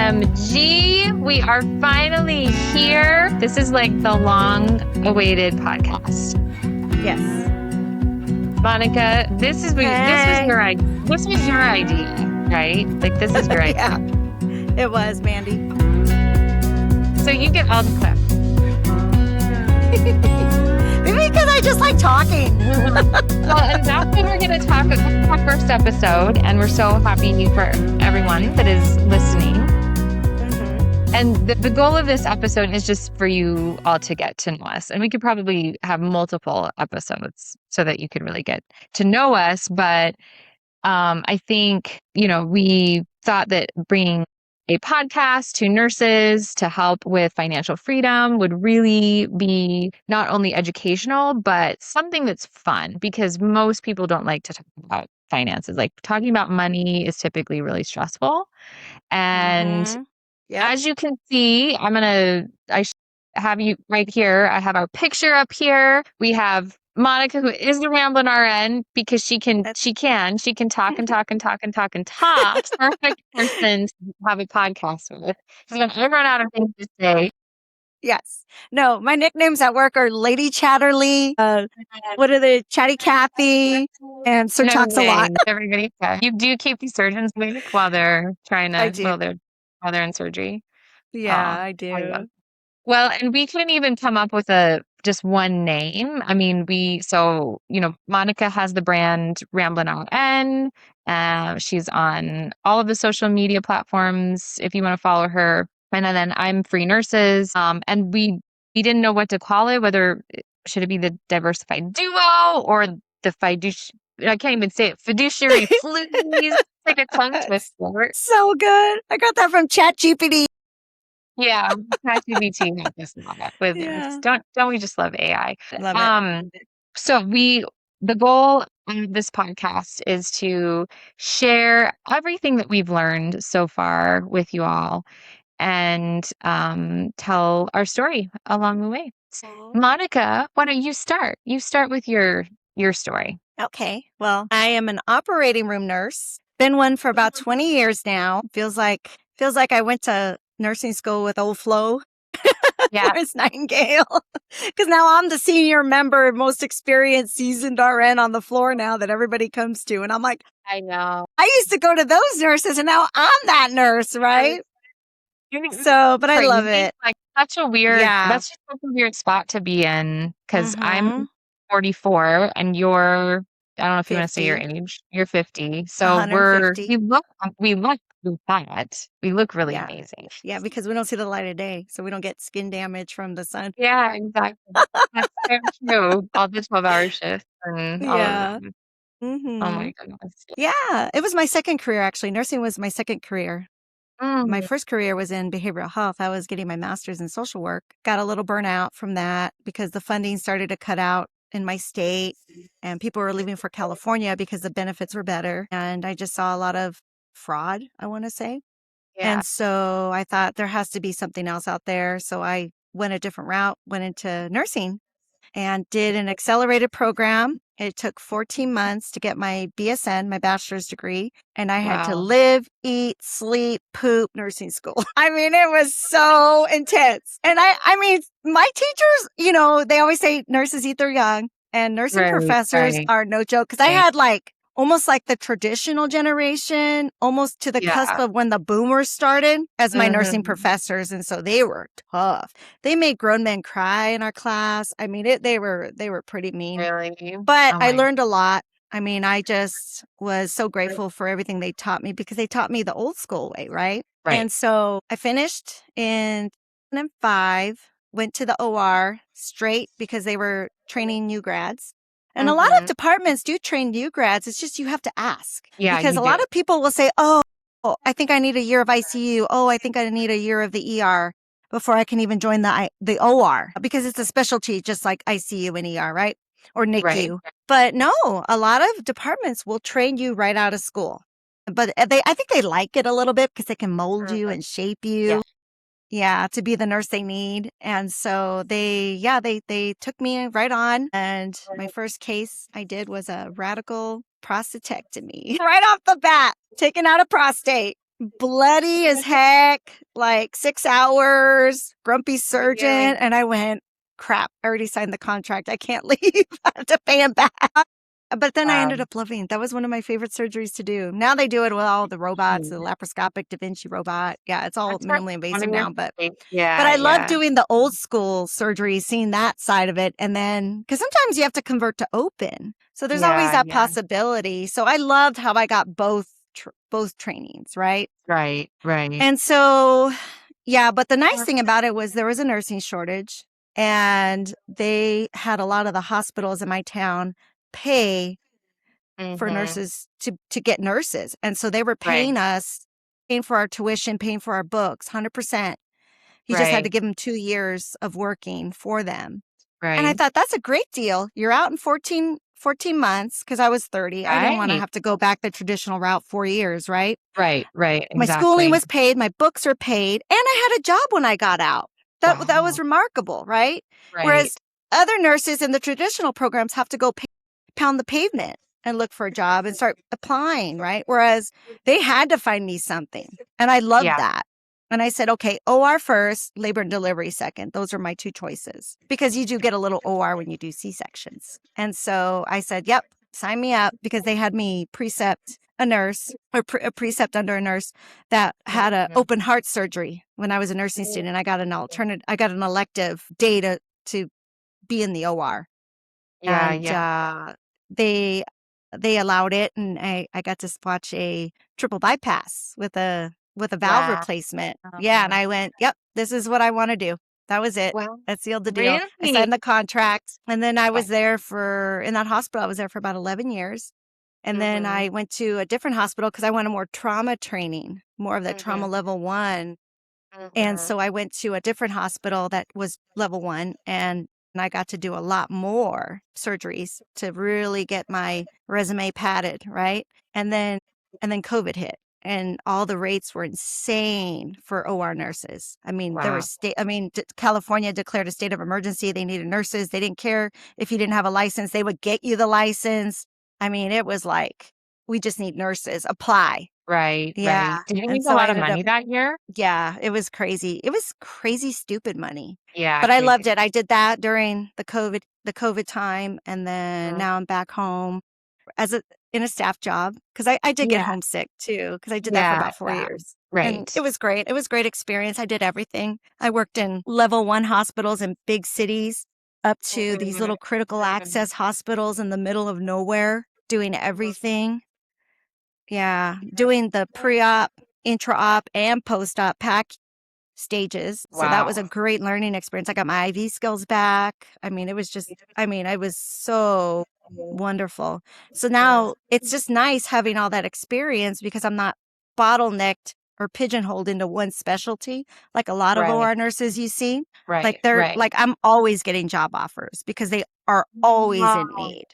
OMG, we are finally here. This is like the long-awaited podcast. Yes. Monica, this was your idea, right? Like, this is your idea. Yeah, it was, Mandie. So you get all the clips. Maybe because I just like talking. Well, and that's what we're going to talk about in our first episode, and we're so happy for everyone that is listening. Mm-hmm. And the goal of this episode is just for you all to get to know us. And we could probably have multiple episodes so that you could really get to know us. But I think, we thought that bringing a podcast to nurses to help with financial freedom would really be not only educational, but something that's fun, because most people don't like to talk about finances. Like, talking about money is typically really stressful. And as you can see, I have you right here. I have our picture up here. We have Monica, who is the Ramblin' RN, because she can talk and talk and talk and talk and talk. Perfect person to have a podcast with. She's going to run out of things to say. Yes. No, my nicknames at work are Lady Chatterley. What are the Chatty Cathy? And Sir Talks a Lot. Everybody, do you keep these surgeons awake while they're while they're in surgery? Yeah, I do. Well, and we couldn't even come up with just one name. I mean, Monica has the brand Ramblin' RN. She's on all of the social media platforms if you want to follow her. And then I'm Free Nurses. And we didn't know what to call it, whether should it be the Diversified Duo or the I can't even say it. Fiduciary Fluties. Like a tongue twister. So good. I got that from ChatGPT. Yeah, ChatGPT helped us with this. Don't we just love AI? Love it. So the goal of this podcast is to share everything that we've learned so far with you all, and tell our story along the way. Monica, why don't you start? You start with your story. Okay. Well, I am an operating room nurse. Been one for about 20 years now. Feels like I went to nursing school with old Flo. Yeah. Miss Nightingale. Because now I'm the senior member, most experienced, seasoned RN on the floor now that everybody comes to. And I'm like, I know. I used to go to those nurses, and now I'm that nurse, right? So, but I love it. Like, that's just such a weird spot to be in, because I'm 44 and you're, I don't know if 50. you want to say your age. You're 50. So we look really amazing. Yeah, because we don't see the light of day, so we don't get skin damage from the sun. Yeah, exactly. That's very true. All the 12-hour shifts and all of them. Mm-hmm. Oh my goodness. Yeah, it was my second career, actually. Nursing was my second career. My first career was in behavioral health. I was getting my master's in social work. Got a little burnout from that because the funding started to cut out in my state, and people were leaving for California because the benefits were better. And I just saw a lot of fraud, I want to say. Yeah. And so I thought there has to be something else out there. So I went a different route, went into nursing and did an accelerated program. It took 14 months to get my BSN, my bachelor's degree. And I had to live, eat, sleep, poop nursing school. I mean, it was so intense. And I mean, my teachers, they always say nurses eat their young, and nursing professors are no joke. Because I had almost like the traditional generation, almost to the cusp of when the boomers started as my nursing professors. And so they were tough. They made grown men cry in our class. I mean, they were pretty mean. Really? But I learned a lot. I mean, I just was so grateful for everything they taught me, because they taught me the old school way, right? And so I finished in 2005, went to the OR straight because they were training new grads. And a lot of departments do train new grads. It's just you have to ask. Yeah, because a lot of people will say, oh, I think I need a year of ICU. Oh, I think I need a year of the ER before I can even join the OR, because it's a specialty just like ICU and ER, right? Or NICU. Right. But no, a lot of departments will train you right out of school. But I think they like it a little bit because they can mold you and shape you. Yeah, to be the nurse they need. And so they took me right on. And my first case I did was a radical prostatectomy. Right off the bat, taking out a prostate. bloody as heck, like 6 hours, grumpy surgeon. And I went, crap, I already signed the contract. I can't leave. I have to pay him back. But then I ended up loving it. That was one of my favorite surgeries to do. Now they do it with all the robots, the laparoscopic Da Vinci robot. Yeah, it's all minimally invasive now. But I love doing the old school surgery, seeing that side of it. And then, because sometimes you have to convert to open. So there's always that possibility. So I loved how I got both trainings, right? Right. And so, yeah, but the nice thing about it was there was a nursing shortage, and they had a lot of the hospitals in my town pay for nurses to get nurses. And so they were paying us, paying for our tuition, paying for our books, 100%. You just had to give them 2 years of working for them. And I thought, that's a great deal. You're out in 14 months, because I was 30. I didn't want to have to go back the traditional route, 4 years, right? Right. Exactly. My schooling was paid, my books are paid, and I had a job when I got out. That was remarkable, right? Whereas other nurses in the traditional programs have to go pound the pavement and look for a job and start applying, right? Whereas they had to find me something. And I loved that. And I said, okay, OR first, labor and delivery second. Those are my 2 choices, because you do get a little OR when you do C-sections. And so I said, yep, sign me up, because they had me precept a nurse, or a precept under a nurse that had an open heart surgery when I was a nursing student. I got an elective day to be in the OR. They allowed it, and I got to watch a triple bypass with a valve replacement. Yeah, and I went, yep, this is what I want to do. That was it. That sealed the deal. I signed the contract, and then I was there in that hospital, I was there for about 11 years. And then I went to a different hospital because I wanted more trauma training, more of the trauma level 1. And so I went to a different hospital that was level 1, and I got to do a lot more surgeries to really get my resume padded, right? And then COVID hit, and all the rates were insane for OR nurses. I mean, California declared a state of emergency. They needed nurses. They didn't care if you didn't have a license. They would get you the license. I mean, it was like, we just need nurses. Apply. Right. Yeah. Did you make a lot of money that year? Yeah, it was crazy. It was crazy, stupid money. Yeah. But I loved it. I did that during the COVID time. And then now I'm back home in a staff job, because I did get homesick too, because I did that for about 4 years. Right. And it was great. It was a great experience. I did everything. I worked in level 1 hospitals in big cities, up to these little critical access hospitals in the middle of nowhere, doing everything. Yeah, doing the pre-op, intra-op, and post-op pack stages. So that was a great learning experience. I got my IV skills back. I mean, it was so wonderful. So now it's just nice having all that experience, because I'm not bottlenecked or pigeonholed into one specialty like a lot of OR nurses you see. Like like, I'm always getting job offers, because they are always in need.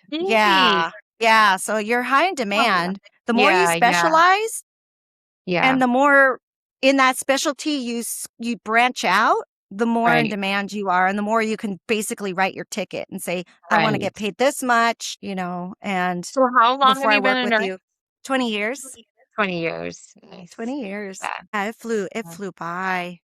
Yeah. So you're high in demand. The more you specialize, and the more in that specialty you branch out, the more in demand you are, and the more you can basically write your ticket and say, I want to get paid this much, and so how long before have you I been work a with nurse? you. 20 years. 20 years. Nice. 20 years. Yeah. Yeah, it flew by.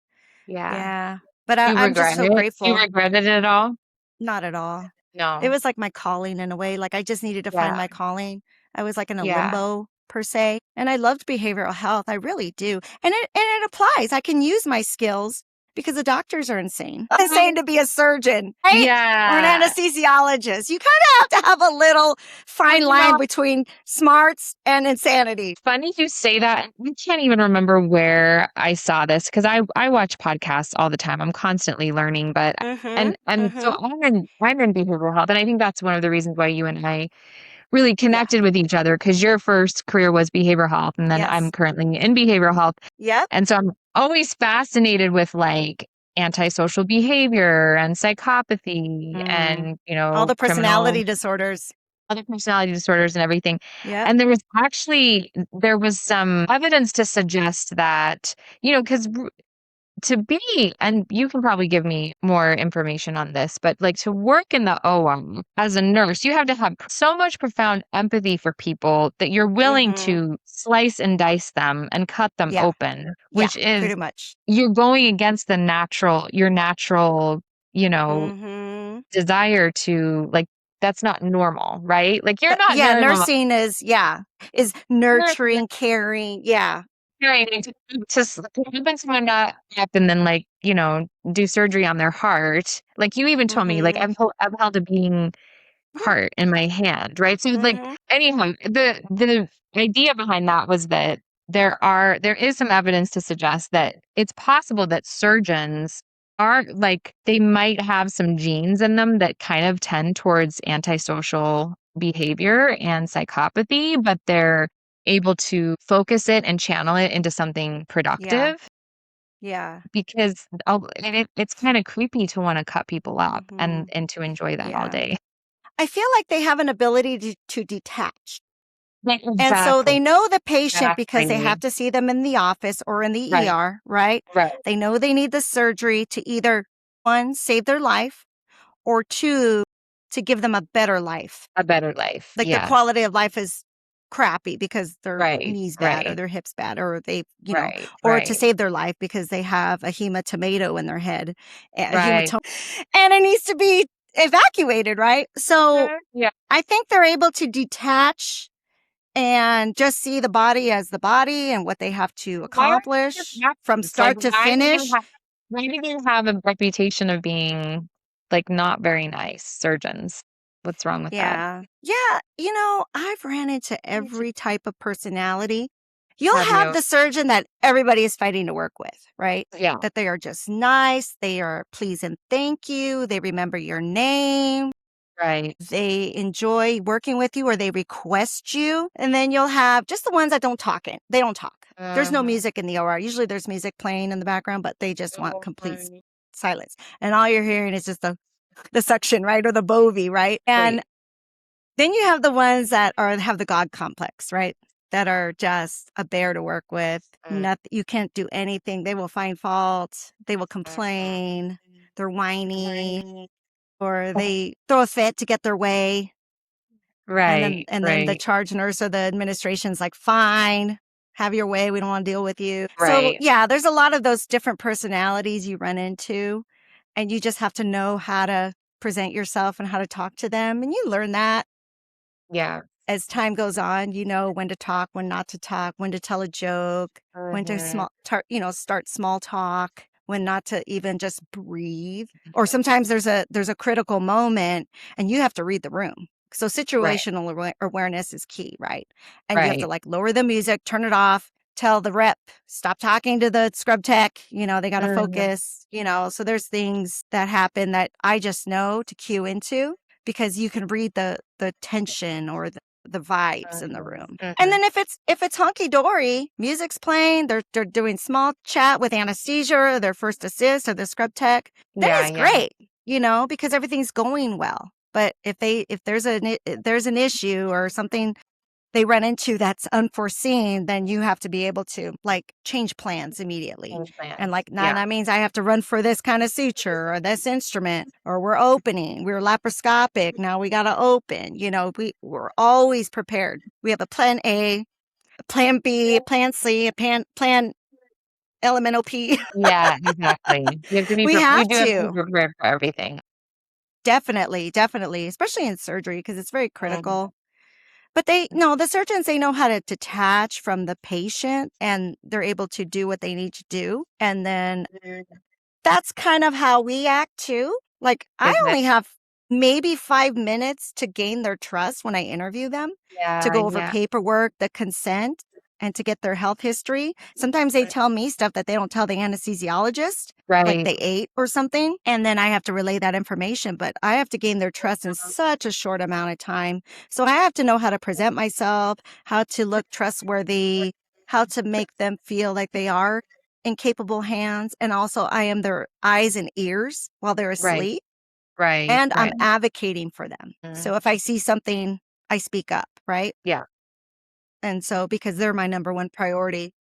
Yeah. Yeah. But I'm just so grateful. You regretted it at all? Not at all. No. It was like my calling in a way. Like, I just needed to find my calling. I was like in a limbo per se. And I loved behavioral health. I really do. And it applies. I can use my skills, because the doctors are insane. I'm insane to be a surgeon, right? Or an anesthesiologist. You kind of have to have a little fine line between smarts and insanity. Funny you say that. I can't even remember where I saw this, because I watch podcasts all the time. I'm constantly learning, but so I'm in behavioral health, and I think that's one of the reasons why you and I really connected with each other, because your first career was behavioral health, and then I'm currently in behavioral health. Yep. And so I'm always fascinated with like antisocial behavior and psychopathy and, all the personality disorders. Other personality disorders and everything. Yeah. And there was some evidence to suggest that, because to be, and you can probably give me more information on this, but like to work in the OR as a nurse, you have to have so much profound empathy for people that you're willing to slice and dice them and cut them Yeah. open, Yeah, which is pretty much. you're going against your natural, desire to like, that's not normal, right? Like you're not Yeah, normal. nursing is nurturing, caring. Yeah. Right, to helping someone not up and then like, do surgery on their heart. Like you even told me, like I've held a beating Yeah. heart in my hand, right? So like anyhow, the idea behind that was that there is some evidence to suggest that it's possible that surgeons are like they might have some genes in them that kind of tend towards antisocial behavior and psychopathy, but they're able to focus it and channel it into something Yeah. productive Yeah. because it's kind of creepy to want to cut people up and to enjoy that all Yeah. day. I feel like they have an ability to detach. Like, And so they exactly. know the patient because they Exactly. have to see them in the office or in the Right. ER, right? Right. They know they need the surgery to either, one, save their life, or two, to give them a better life. A better life. Like their Yeah. quality of life is crappy because their Right. knees bad or Right. their hips bad or they, Right. or to Right. save their life because they have a hematomato in their head, a Right. hematoma, and it needs to be evacuated, right? So Yeah. I think they're able to detach and just see the body as the body and what they have to Why are accomplish they from like start to finish. why do they have a reputation of being like not very nice surgeons? What's wrong with that? Yeah. Yeah. I've ran into every type of personality. You'll Have have you? the surgeon that everybody is fighting to work with, right? Yeah. That they are just nice. They are please and thank you. They remember your name. Right. They enjoy working with you or they request you. And then you'll have just the ones that don't talk. They don't talk. There's no music in the OR. Usually there's music playing in the background, but they just want complete silence. And all you're hearing is just the suction, right? Or the bovie, right? And Right. then you have the ones that have the God complex, right? That are just a bear to work with. Nothing, you can't do anything. They will find fault. They will complain. They're whiny, or they throw a fit to get their way. And then Right. the Right. charge nurse or the administration's like, fine, have your way. We don't want to deal with you. So Right. yeah, there's a lot of those different personalities you run into, and you just have to know how to present yourself and how to talk to them. And you learn that Yeah. as time goes on. You know when to talk, when not to talk, when to tell a joke, when to start small talk, when not to even just breathe. Or sometimes there's a critical moment and you have to read the room. So Right. situational awareness is key, right? And you have to Right. like lower the music, turn it off, tell the rep, stop talking to the scrub tech, they got to focus, so there's things that happen that I just know to cue into because you can read the tension or the vibes in the room. And then if it's hunky dory, music's playing, they're doing small chat with anesthesia or their first assist or the scrub tech, then Yeah. it's Yeah. great, because everything's going well. But if there's an issue or something they run into that's unforeseen, then you have to be able to like change plans immediately. And like, now Yeah. that means I have to run for this kind of suture or this instrument, or we're opening, we're laparoscopic. Now we got to open, we're always prepared. We have a plan A, a plan B, a plan C, a plan LMNOP. Yeah, exactly. You have to be We you have do have to be to. prepared for everything. Definitely, definitely, especially in surgery because it's very Mhm. critical. But the surgeons, they know how to detach from the patient and they're able to do what they need to do. And then that's kind of how we act too. Like I Is it? only have maybe 5 minutes to gain their trust when I interview them, to Yeah, go over yeah. paperwork, the consent, and to get their health history. Sometimes they tell me stuff that they don't tell the anesthesiologist, like Right. they ate or something. And then I have to relay that information, but I have to gain their trust in such a short amount of time. So I have to know how to present myself, how to look trustworthy, how to make them feel like they are in capable hands. And also I am their eyes and ears while they're Right. asleep. Right. And I'm Right. advocating for them. So if I see something, I speak up, right? Yeah. And so because they're my number one priority.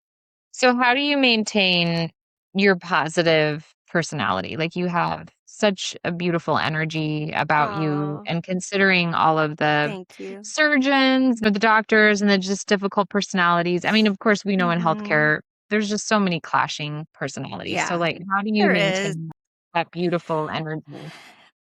So how do you maintain your positive personality. Like you have such a beautiful energy about you, Oh, and considering all of the thank you. surgeons or the doctors and the just difficult personalities. I mean, of course, we know in Mhm. healthcare there's just so many clashing personalities. So Yeah, like how do you there is. maintain that beautiful energy?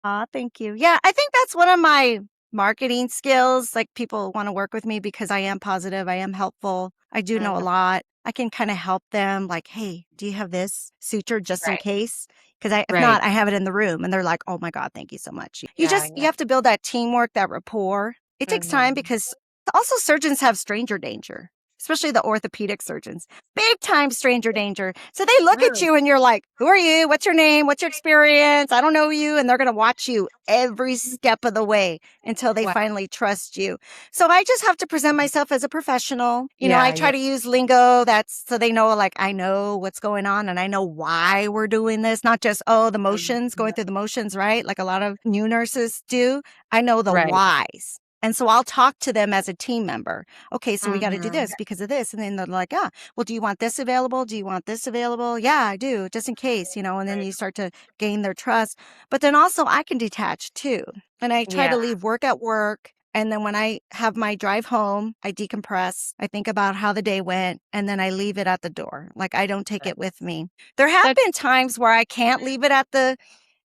Aw, thank you. Yeah, I think that's one of my marketing skills. Like people want to work with me because I am positive, I am helpful. I do know a Mhm. lot. I can kind of help them like, "Hey, do you have this suture just in Right. case?" Because if Right. not, I have it in the room and they're like, "Oh my God, thank you so much." Yeah, You yeah. have to build that teamwork, that rapport. It takes time Mhm. because also surgeons have stranger danger, especially the orthopedic surgeons. Big time stranger danger. So they look at Really? you and you're like, "Who are you? What's your name? What's your experience? I don't know you." And they're going to watch you every step of the way until they Wow. finally trust you. So I just have to present myself as a professional. I Yeah, try yeah. to use lingo that's so they know, like, I know what's going on and I know why we're doing this, not just, oh, the motions, going through the motions, right? Like a lot of new nurses do. I know the Right. whys. And so I'll talk to them as a team member. Okay, so we got to do Mhm. this because of this. And then they're like, ah, well, do you want this available? Do you want this available? Yeah, I do, just in case, and then you start to gain their trust. But then also I can detach too. And I try Yeah. to leave work at work. And then when I have my drive home, I decompress. I think about how the day went and then I leave it at the door. Like I don't take it with me. There have That's been times where I can't leave it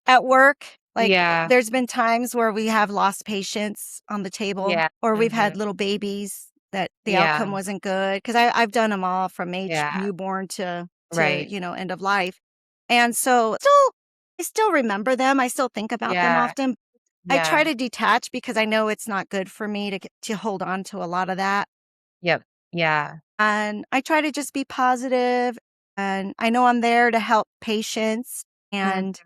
at work. Like yeah. there's been times where we have lost patients on the table Yeah. or we've had Mhm. little babies that the outcome Yeah. wasn't good because I've done them all from age Yeah. newborn to Right. end of life. And so I still remember them. I still think about them Yeah. often. I try Yeah. to detach because I know it's not good for me to hold on to a lot of that. Yep. Yeah. And I try to just be positive, and I know I'm there to help patients, Mhm. and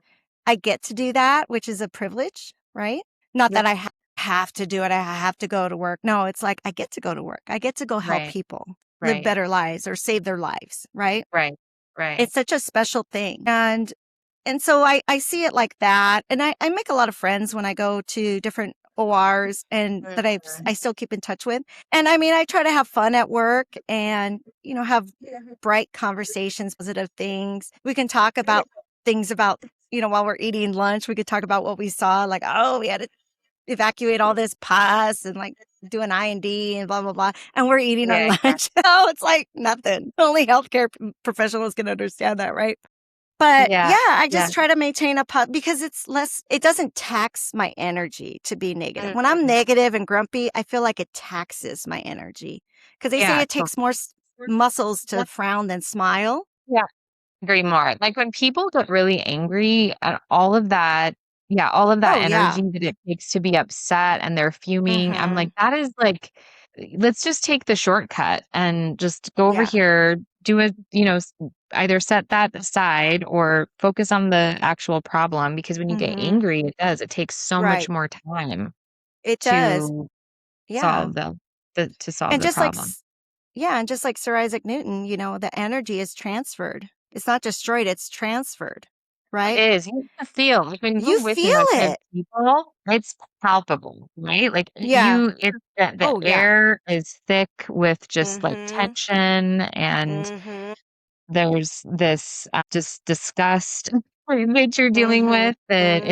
I get to do that, which is a privilege, right? Not Yeah. that I have to do it. I have to go to work. No, it's like I get to go to work. I get to go help Right. people live Right. better lives or save their lives, right? Right. Right. It's such a special thing. And so I see it like that. And I make a lot of friends when I go to different ORs and that I Mhm. still keep in touch with. And I mean, I try to have fun at work and, have bright conversations, positive things. We can talk about things about, while we're eating lunch, we could talk about what we saw, like, oh, we had to evacuate all this pus and like do an I&D and blah, blah, blah. And we're eating our Yeah. Yeah. lunch. Oh, it's like nothing. Only healthcare professionals can understand that, right? But yeah, Yeah. I Yeah. just try to maintain because it doesn't tax my energy to be negative. When I'm Mhm. negative and grumpy, I feel like it taxes my energy because they say Yeah. it takes more muscles to frown than smile. Yeah. Agree more. Like when people get really angry and all of that, yeah, all of that Oh, yeah. energy that it takes to be upset and they're fuming, I'm Mhm. like, that is like, let's just take the shortcut and just go over Yeah. here, do it, either set that aside or focus on the actual problem. Because when you get Mhm. angry, it takes so much Right. more time It does. to Yeah. solve the And just like problem. yeah, and just like Sir Isaac Newton, the energy is transferred. It's not destroyed, it's transferred, It right? is. You have to feel like when You you're with feel negative it. people, it's palpable, right? Like Yeah. it's the Oh, yeah. air is thick with just like Mhm. tension, and Mhm. there's this just disgust that you're dealing Mhm. with that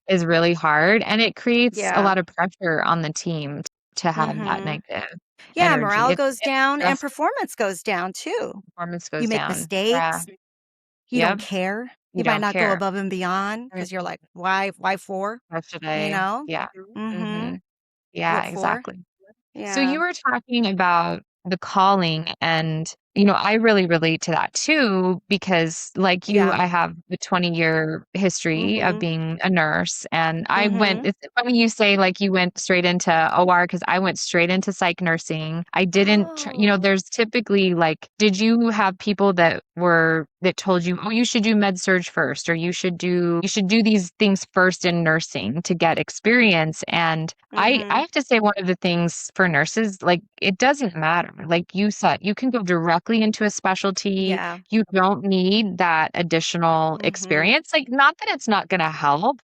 is really hard, and it creates a Yeah. lot of pressure on the team to have that Mhm. negative Yeah, energy. morale goes It's down and just performance goes down too. performance You goes make down. Yeah. mistakes. You don't Yep. care. You You might don't not go care. above and beyond because you're like, why for? Why should You I? know? Yeah. Mhm. Hmm. Yeah, What for? exactly. So Yeah. you were talking about the calling, and I really relate to that too, because like you, Yeah. I have a 20-year history of Mhm. being a nurse, and Mhm. it's funny you say like you went straight into OR, because I went straight into psych nursing. I didn't Oh. there's typically like, did you have people that told you, oh, you should do med surge first, or you should do these things first in nursing to get experience? And I Mhm. have to say, one of the things for nurses, like, it doesn't matter. Like you said, you can go directly into a specialty. Yeah. You don't need that additional Mhm. experience. Like, not that it's not going to help,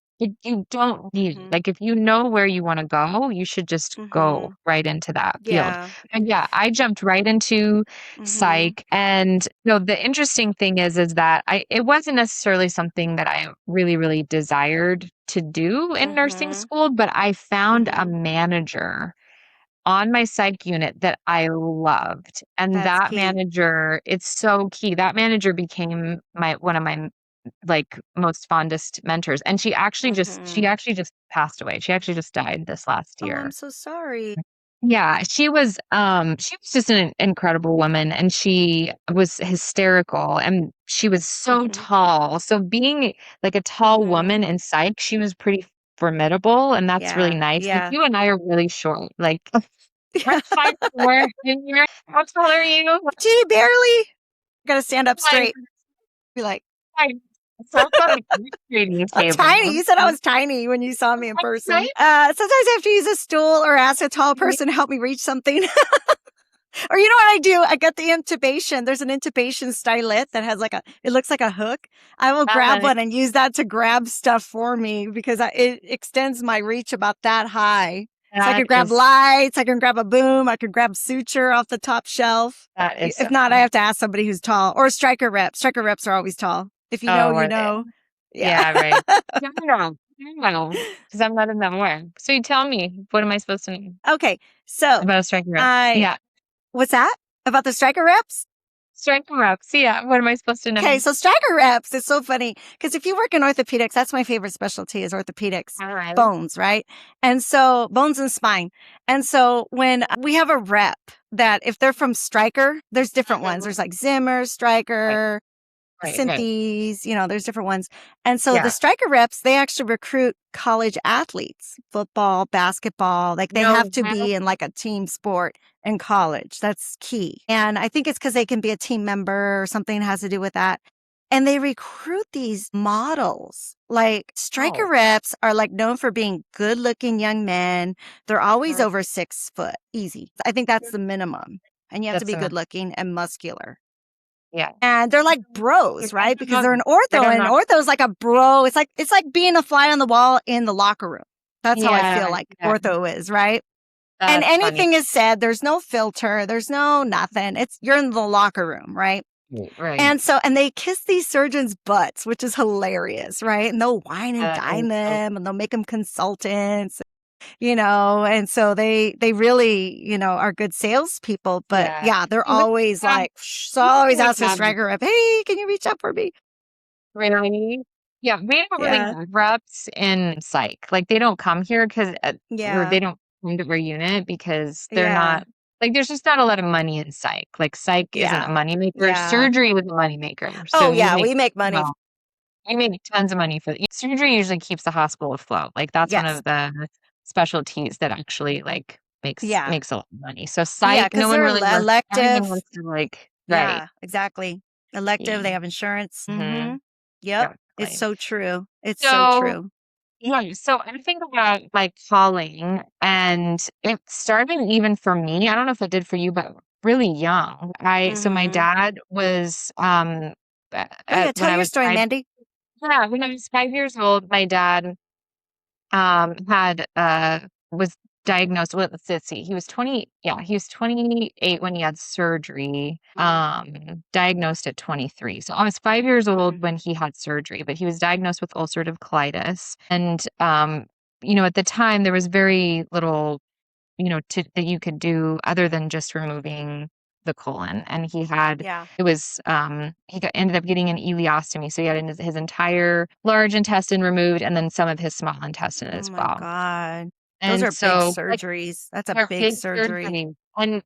you don't need, Mhm. like, if you know where you want to go, you should just go Mhm. right into that field. Yeah. And yeah, I jumped right into Mhm. psych. And the interesting thing is that it wasn't necessarily something that I really, really desired to do in nursing Mhm. school, but I found a Mhm. manager on my psych unit that I loved. And That's that key. manager, it's so key. That manager became one of my like most fondest mentors. And she Mhm. actually just passed away. She actually just died this last Oh, I'm year. so sorry. Yeah, she was just an incredible woman, and she was hysterical, and she was so Mhm. tall. So being like a tall Mhm. woman in psych, she was pretty formidable, and that's really Yeah. nice. Like Yeah. you and I are really short. Like I'm 5'4", and how tall are you? Gee, barely. Gotta stand up Like, straight. Be like, like, so it's on a trading I'm tiny. table. You said I was tiny when you saw me in person. Right? Sometimes I have to use a stool or ask a tall person to help me reach something. Or you know what I do? I get the intubation. There's an intubation stylet that has it looks like a hook. I will grab Uh, one and use that to grab stuff for me because it extends my reach about that high. So I that can grab is lights, I can grab a boom, I can grab suture off the top shelf. that is If so not, I funny. have to ask somebody who's tall or a striker rep. Striker reps are always tall. If you know, Oh, you are they? know. Yeah. Yeah, right. I know, because I'm not in that war. So you tell me, what am I supposed to know Okay. So about a striker rep? I, Yeah, what's that about the striker reps? striker reps. Yeah, what am I supposed to Okay, know? so striker reps is so funny because if you work in orthopedics, that's my favorite specialty is orthopedics, All right. bones, right? And so bones and spine. And so when we have a rep that if they're from Stryker, there's different ones. Mhm. There's like Zimmer, Right, Stryker, right. Synthes, there's different ones. And so the Yeah. striker reps, they actually recruit college athletes, football, basketball. Like they have No, to be in like a team sport in college. That's key. And I think it's because they can be a team member or something has to do with that. And they recruit these models. Like striker oh, reps are like known for being good looking young men. They're always mhm. over 6 foot, easy. I think that's the minimum. And you have to That's be good enough. looking and muscular. Yeah. And they're like bros, right? Because they're an Like ortho I'm and not. ortho is like a bro. It's like being a fly on the wall in the locker room. That's how I feel Yeah, like yeah. ortho is, right? And That's funny. anything is said, there's no filter, there's no nothing. You're in the locker room, right? Right. And they kiss these surgeons' butts, which is hilarious, right? And they'll wine and That dine is so. them and they'll make them consultants, and so they really, are good salespeople, but Yeah. yeah, they're We always have, like, so I we always don't ask a have striker rep, hey, can you reach up for me? really. Yeah, we don't really Yeah. have reps in psych. Like they don't come here because, or Yeah. they don't come to our unit because they're Yeah. not like there's just not a lot of money in psych. Like psych isn't a Yeah. moneymaker. Yeah. Surgery is a moneymaker. So Oh, you yeah. make We make money. well, you make tons of money for surgery. Usually keeps the hospital afloat. Like that's one Yes. of the specialties that actually like Yeah. makes a lot of money. So Yeah. psych, no Cause one they're really works. Everyone elective. wants to like right. Yeah. Exactly. Elective. They have insurance. Mm-hmm. Mm-hmm. Yep. It's Exactly. so true. It's so So true. yeah, so I think about my calling, and it started even for me. I don't know if it did for you, but really young. So my Mm-hmm. dad was Oh, yeah. when Tell I your was story, 5. Mandy. Yeah, when I was 5 years old, my dad had was diagnosed with, let's see, he was 20, yeah, he was 28 when he had surgery, diagnosed at 23. So I was 5 years Mm-hmm. old when he had surgery, but he was diagnosed with ulcerative colitis. And at the time there was very little that you could do other than just removing the colon. And Yeah. ended up getting an ileostomy. So he had his entire large intestine removed and then some of his small intestine Oh as my well. God. Those And are big so, like, surgeries. That's a her big big surgery. surgery. And,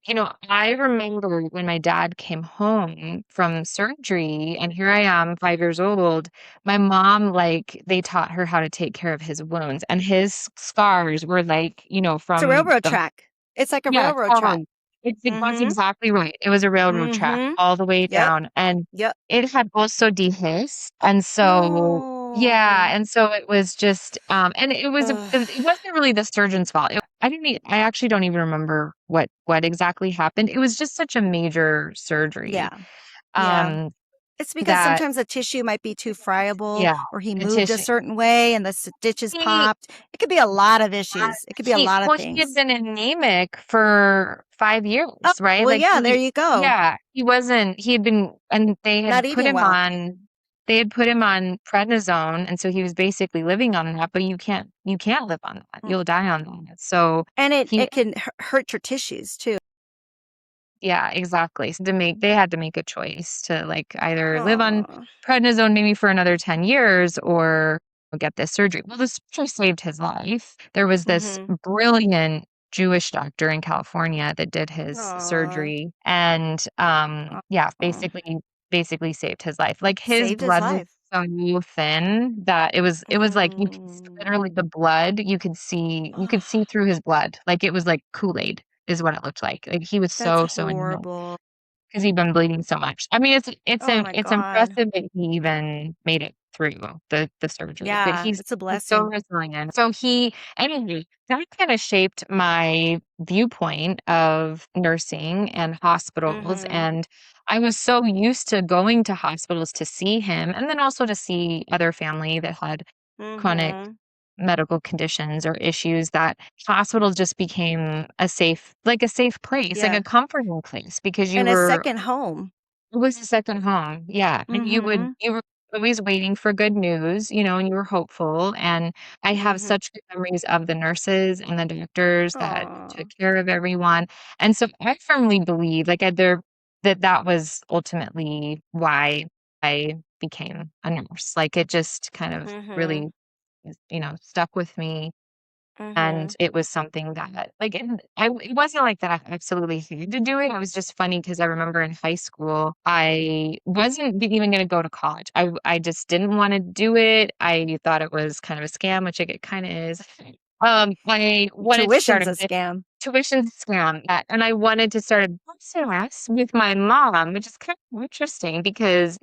I remember when my dad came home from surgery, and here I am, 5 years old. My mom, like, they taught her how to take care of his wounds, and his scars were like, It's a from railroad the track. It's like a yeah, railroad track. totally. That's Mm-hmm. exactly right. It was a railroad track Mm-hmm. all the way Yep. down, and Yep. it had also dehisced, and so yeah, No. and so it was just, and Ugh. it wasn't really the surgeon's fault. I actually don't even remember what exactly happened. It was just such a major surgery. Yeah. Yeah. Um, It's because that, sometimes the tissue might be too friable, yeah, or he the moved a tissue. certain way and the stitches He, popped. It could be a lot of issues. It could be a lot of he had things. been anemic for 5 years, Oh, right? well, Like yeah, there you go. yeah, he had been, and Not eating well. they had put him on prednisone. And so he was basically living on that, but you can't live on that. Mm. You'll die on that. So And he, it can hurt your tissues too. yeah, exactly. So they had to make a choice to like either live on Oh. prednisone maybe for another 10 years or get this surgery. Well, this surgery saved his life. There was this Mhm. brilliant Jewish doctor in California that did his Aw. surgery and yeah, Aw. basically saved his life. Like his Saved his blood was life. so thin that it was like you could Mm. literally the blood, you could see through his blood. Like it was like Kool-Aid is what it looked like. Like he was That's so anemic horrible. because he'd been bleeding so much. I mean, Oh my it's God. impressive that he even made it through the surgery, but Yeah, it's a he's so blessing. resilient. So anyway, that kind of shaped my viewpoint of nursing and hospitals. Mhm. And I was so used to going to hospitals to see him and then also to see other family that had chronic Mhm. medical conditions or issues that hospitals just became a safe place, like Yeah. a comforting place because And a second home. it was a second home. Yeah. And Mhm. you were always waiting for good news, and you were hopeful. And I have Mhm. such good memories of the nurses and the doctors that took Aw. care of everyone. And so I firmly believe that was ultimately why I became a nurse. Like it just kind of Mhm. really stuck with me. And Mhm. it was something that, like, it wasn't like that I absolutely hated to do it. It was just funny because I remember in high school, I wasn't even going to go to college. I just didn't want to do it. I thought it was kind of a scam, which it kind of is. I wanted to start Tuition's a a scam. tuition scam, and I wanted to start a business with my mom, which is kind of interesting because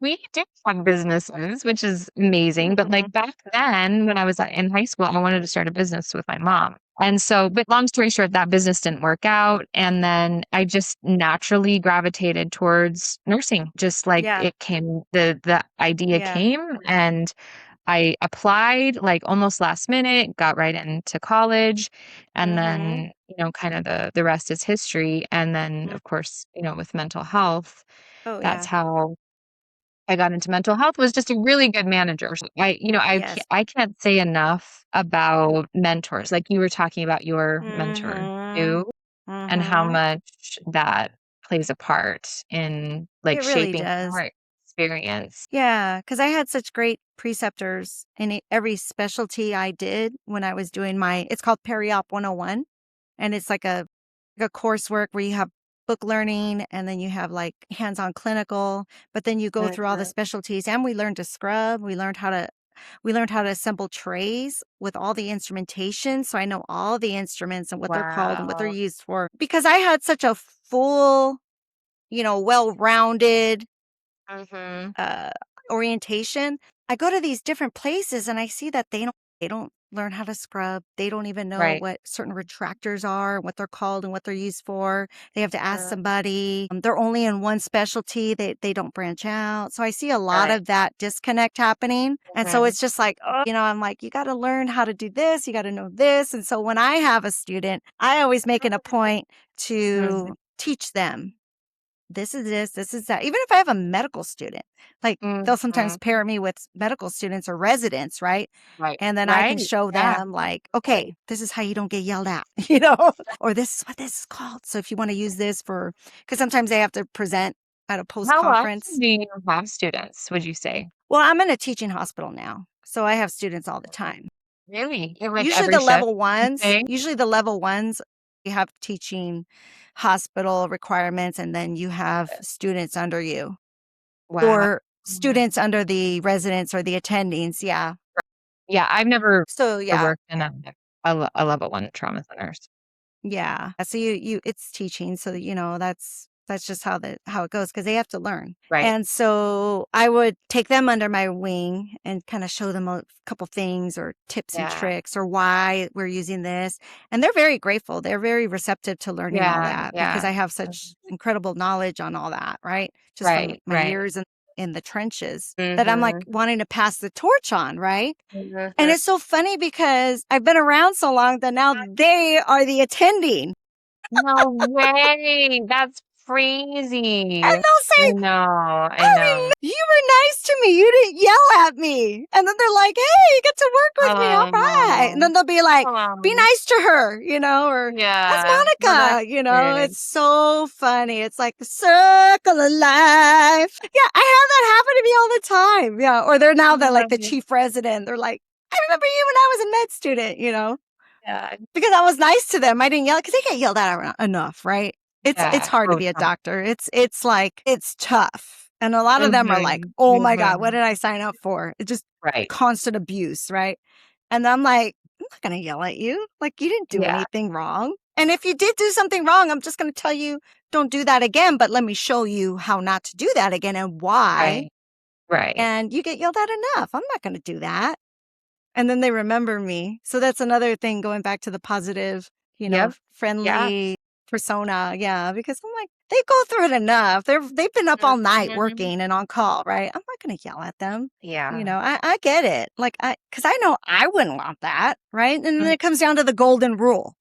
we do have businesses, which is amazing. But like Mhm. back then, when I was in high school, I wanted to start a business with my mom. And so, but long story short, that business didn't work out. And then I just naturally gravitated towards nursing, just like Yeah. it came, the idea Yeah. came, and I applied like almost last minute, got right into college, and Mhm. then, kind of the rest is history. And then, Mm. of course, with mental health, Oh, that's yeah. how I got into mental health was just a really good manager. So Yes. I can't say enough about mentors. Like you were talking about your mentor Mhm. too, and how Mhm. much that plays a part in like It really shaping does. our experience. Yeah, because I had such great preceptors in every specialty I did when I was doing it's called Peri-Op 101. And it's like a coursework where you have book learning and then you have like hands-on clinical, but then you go through all the Mhm. specialties and we learned to scrub. We learned how to assemble trays with all the instrumentation. So I know all the instruments and what they're called and what they're Wow. used for because I had such a full, well-rounded Mhm. uh, orientation. I go to these different places and I see that they don't learn how to scrub. They don't even know Right. what certain retractors are, what they're called, and what they're used for. They have to ask Mhm. somebody. They're only in one specialty. They don't branch out. So I see a lot Right. of that disconnect happening. And so Mhm. it's just like, oh, I'm like, you got to learn how to do this. You got to know this. And so when I have a student, I always make it a point Mhm. to teach them this is that. Even if I have a medical student, like they'll sometimes Mhm. pair me with medical students or residents, right? Right. And then I can Right. show Yeah. them like, okay, this is how you don't get yelled at, or this is what this is called. So if you want to use this because sometimes they have to present at a post How often conference. do you have students, would you say? Well, I'm in a teaching hospital now. So I have students all the time. Really? Like every shift, you say? Usually the level ones, you have teaching hospital requirements and then you have students under you. Wow. Or students under the residents or the attendings, yeah. Yeah, I've never So, yeah. worked in a level 1 trauma centers. Yeah. So you it's teaching, so, that's That's just how it goes because they have to learn. Right. And so I would take them under my wing and kind of show them a couple things or tips and tricks or why we're using this. And they're very grateful. They're very receptive to learning all that because I have such incredible knowledge on all that, right? Just from my years in the trenches that I'm like wanting to pass the torch on, right? And it's so funny because I've been around so long that now they are the attending. No way. That's crazy. And they'll say, I know. You were nice to me. You didn't yell at me. And then they're like, hey, you get to work with me. All right. And then they'll be like, be nice to her, or that's Monica, it's so funny. It's like the circle of life. Yeah, I have that happen to me all the time. Yeah. Or they're now like the chief resident. They're like, I remember you when I was a med student, Yeah. Because I was nice to them. I didn't yell because they get yelled at enough, right? It's hard to be a doctor. It's like, it's tough. And a lot of them are like, oh my God, what did I sign up for? It's just constant abuse, right? And I'm like, I'm not going to yell at you. Like, you didn't do anything wrong. And if you did do something wrong, I'm just going to tell you, don't do that again. But let me show you how not to do that again and why. Right. And you get yelled at enough. I'm not going to do that. And then they remember me. So that's another thing going back to the positive, friendly persona. Yeah. Because I'm like, they go through it enough. They've been up all night working and on call, right? I'm not going to yell at them. Yeah. I get it. Like, because I know I wouldn't want that, right? And then it comes down to the golden rule.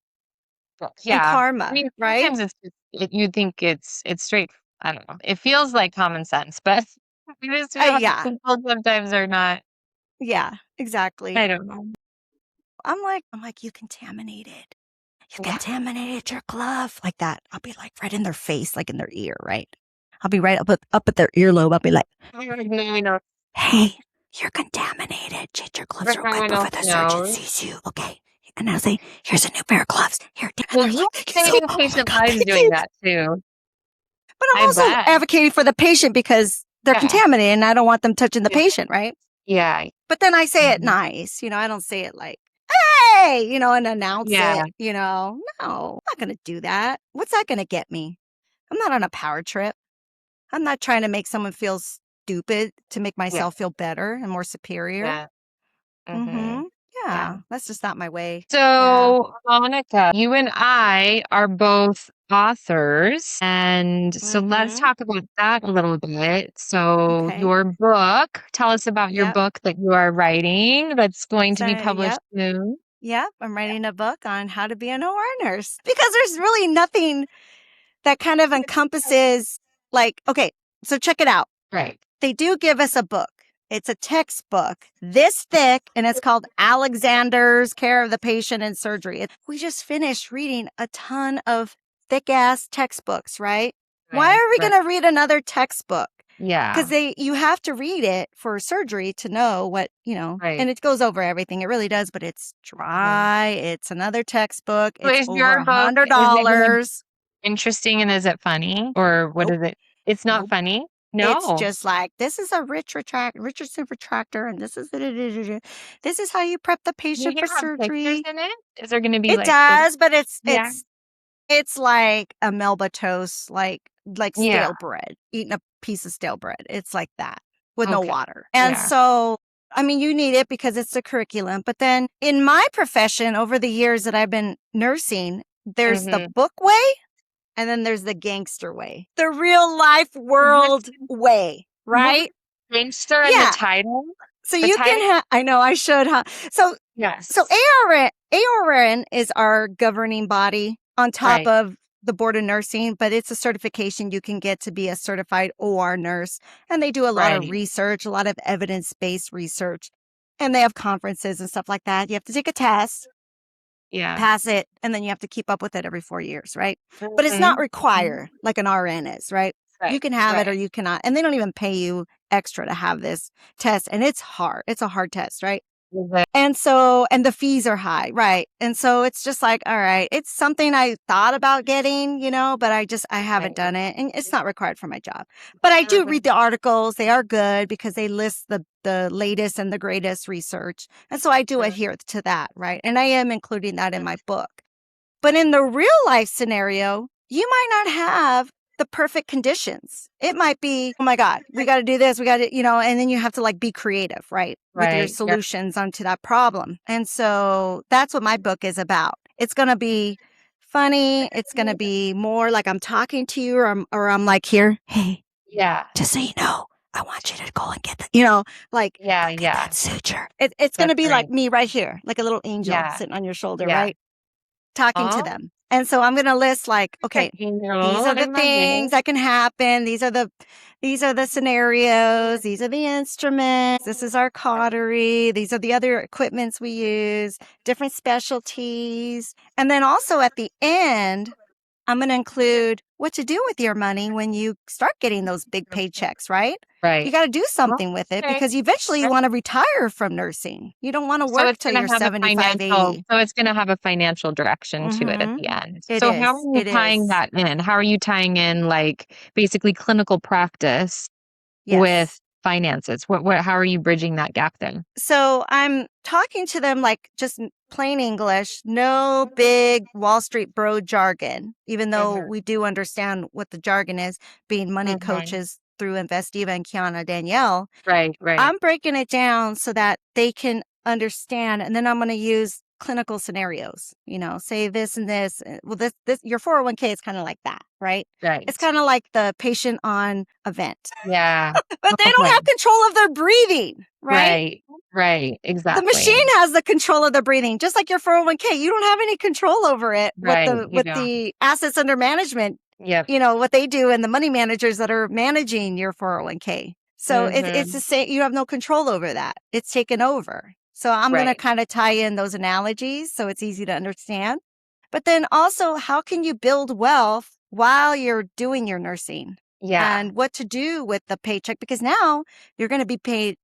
Yeah. And karma, right? Sometimes you think it's straight. I don't know. It feels like common sense, but people sometimes are not. Yeah, exactly. I don't know. I'm like, you contaminated. You contaminated your glove. Like that. I'll be like right in their face, like in their ear, right? I'll be right up at their earlobe. I'll be like, no. Hey, you're contaminated. Change your gloves real quick before the surgeon sees you. Okay. And I'll say, here's a new pair of gloves. Here. Well, you're saving patient lives doing that too. But I'm also advocating for the patient because they're contaminated and I don't want them touching the patient, right? Yeah. But then I say it nice. I don't say it like, hey, and announce it, No, I'm not going to do that. What's that going to get me? I'm not on a power trip. I'm not trying to make someone feel stupid to make myself feel better and more superior. Yeah. That's just not my way. So, Monica, you and I are both authors. And so let's talk about that a little bit. So, your book, tell us about your book that you are writing that's going to be published soon. Yeah, I'm writing a book on how to be an OR nurse because there's really nothing that kind of encompasses okay, so check it out. Right. They do give us a book. It's a textbook this thick, and it's called Alexander's Care of the Patient in Surgery. We just finished reading a ton of thick-ass textbooks, right? Why are we going to read another textbook? Yeah. Because you have to read it for surgery to know what, and it goes over everything. It really does, but it's dry. It's another textbook. So it's over $100. Interesting, and is it funny? Or what is it? It's not funny? No. It's just like, this is a Richardson retractor, and this is how you prep the patient for surgery. Pictures in it? Is there going to be it does, but it's like a Melba toast, like stale bread, eating a piece of stale bread. It's like that with no water. And so, I mean, you need it because it's the curriculum. But then in my profession, over the years that I've been nursing, there's the book way. And then there's the gangster way, the real life world way, right? Gangster in the title? So you can have, I know I should, huh? So, So ARN is our governing body on top of the Board of Nursing, but it's a certification you can get to be a certified OR nurse. And they do a lot of research, a lot of evidence-based research. And they have conferences and stuff like that. You have to take a test. Pass it, and then you have to keep up with it every 4 years, right? But it's not required like an RN is, right? You can have it or you cannot. And they don't even pay you extra to have this test. And it's hard. It's a hard test, right? And so, and the fees are high, right? And so it's just like, all right, it's something I thought about getting, but I haven't done it, and it's not required for my job. But I do read the articles. They are good because they list the latest and the greatest research. And so I do adhere to that, right? And I am including that in my book. But in the real life scenario, you might not have the perfect conditions. It might be, oh my God, we got to do this. We got to, and then you have to like be creative, right? With your solutions onto that problem. And so that's what my book is about. It's going to be funny. It's going to be more like I'm talking to you or I'm like here, hey, just so you know, I want you to go and get go get that suture. It's going to be like me right here, like a little angel sitting on your shoulder, right? Talking to them. And so I'm going to list like, okay, these are the things that can happen. These are the scenarios. These are the instruments. This is our cautery. These are the other equipments we use, different specialties. And then also at the end, I'm going to include what to do with your money when you start getting those big paychecks, right? Right. You got to do something with it because eventually you want to retire from nursing. You don't want to work till you're 75, 80. So it's going to have a financial direction to it at the end. It so is. how are you tying that in? How are you tying in like basically clinical practice with finances? How are you bridging that gap then? So I'm talking to them like just plain English, no big Wall Street bro jargon, even though we do understand what the jargon is, being money coaches through Investiva and Kiana Danielle. Right. I'm breaking it down so that they can understand. And then I'm going to use clinical scenarios, say this and this. Well, this, your 401k is kind of like that, right? Right. It's kind of like the patient on a vent. Yeah. But they don't have control of their breathing, right? Right. Exactly. The machine has the control of the breathing, just like your 401k. You don't have any control over it with the assets under management. Yep. What they do and the money managers that are managing your 401k. So it's the same. You have no control over that. It's taken over. So I'm going to kind of tie in those analogies so it's easy to understand. But then also, how can you build wealth while you're doing your nursing? Yeah. And what to do with the paycheck, because now you're going to be paid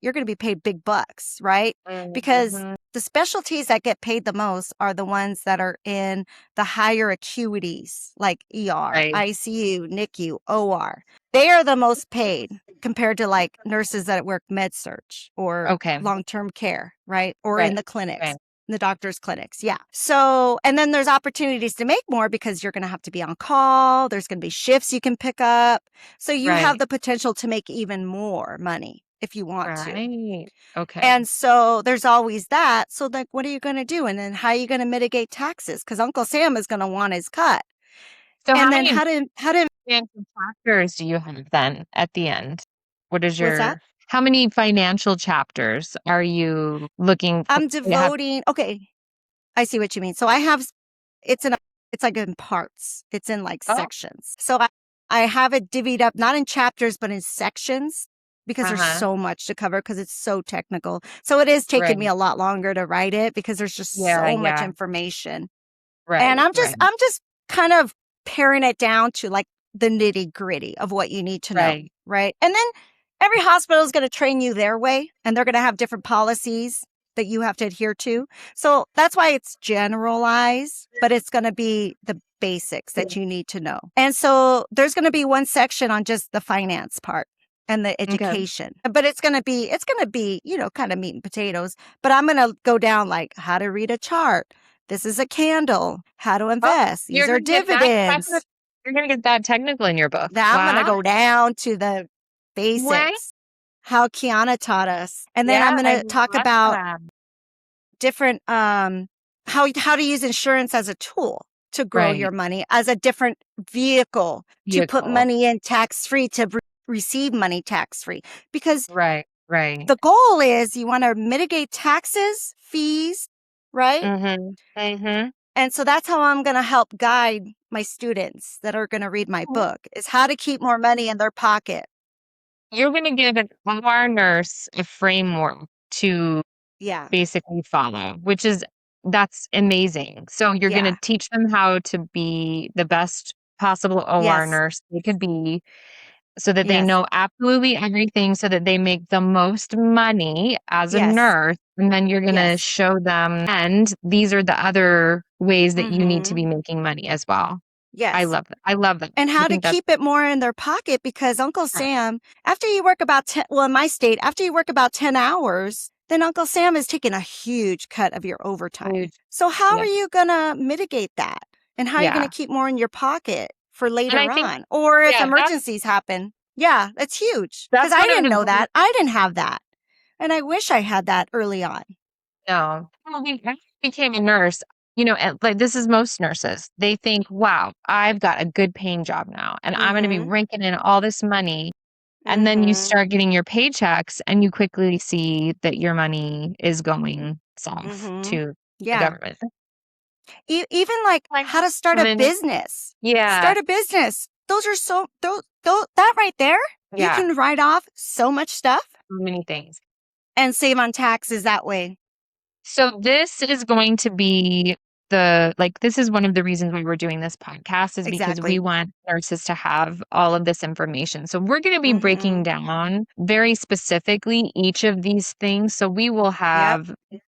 big bucks, right? Because the specialties that get paid the most are the ones that are in the higher acuities, like ER, ICU, NICU, OR. They are the most paid compared to like nurses that work med surg or long-term care, right? Or in the clinics. The doctor's clinics. Yeah. So, and then there's opportunities to make more because you're going to have to be on call. There's going to be shifts you can pick up. So you have the potential to make even more money if you want to. Okay. And so there's always that. So like, what are you going to do? And then how are you going to mitigate taxes? Because Uncle Sam is going to want his cut. So and then how to financial chapters do you have then at the end? What's that? How many financial chapters are you looking for? I'm devoting. Okay. I see what you mean. So I have, it's like in parts. It's in like sections. So I have it divvied up, not in chapters, but in sections because there's so much to cover because it's so technical. So it is taking me a lot longer to write it because there's just so much information. And I'm just kind of paring it down to like the nitty gritty of what you need to know. Right. And then every hospital is going to train you their way and they're going to have different policies that you have to adhere to. So that's why it's generalized, but it's going to be the basics that you need to know. And so there's going to be one section on just the finance part and the education, but it's going to be, kind of meat and potatoes, but I'm going to go down like how to read a chart. This is a candle, how to invest. These are dividends. You're going to get that technical in your book. I'm going to go down to the basics. How Kiana taught us. And then I'm going to talk about different, how to use insurance as a tool to grow your money, as a different vehicle to put money in tax-free, to receive money tax-free. Because the goal is you want to mitigate taxes, fees, right? And so that's how I'm going to help guide my students that are going to read my book, is how to keep more money in their pocket. You're going to give an OR nurse a framework to basically follow, that's amazing. So you're going to teach them how to be the best possible OR nurse they could be so that they know absolutely everything so that they make the most money as a nurse. And then you're going to show them, and these are the other ways that you need to be making money as well. Yes. I love that. I love that. And how to keep it more in their pocket, because Uncle Sam, after you work about 10, in my state, after you work about 10 hours, then Uncle Sam is taking a huge cut of your overtime. So how are you going to mitigate that? And how are you going to keep more in your pocket for And I later think, on. Or if yeah, emergencies happen. Yeah, that's huge. Because that's I one of didn't the know that. I didn't have that. And I wish I had that early on. no. Well, when I became a nurse, and like this is most nurses. They think, wow, I've got a good paying job now, and I'm going to be Mm-hmm. raking in all this money. And then you Mm-hmm. start getting your paychecks, and you quickly see that your money is going south Mm-hmm. to the Yeah. government. Even like Like, how to start a women, business. yeah, Start a business. Those are that right there, you yeah, can write off so much stuff many things. and save on taxes that way. So this is going to be this is one of the reasons why we're doing this podcast is because we Exactly. want nurses to have all of this information. So we're going to be breaking Mm-hmm. down very specifically each of these things. So Yep.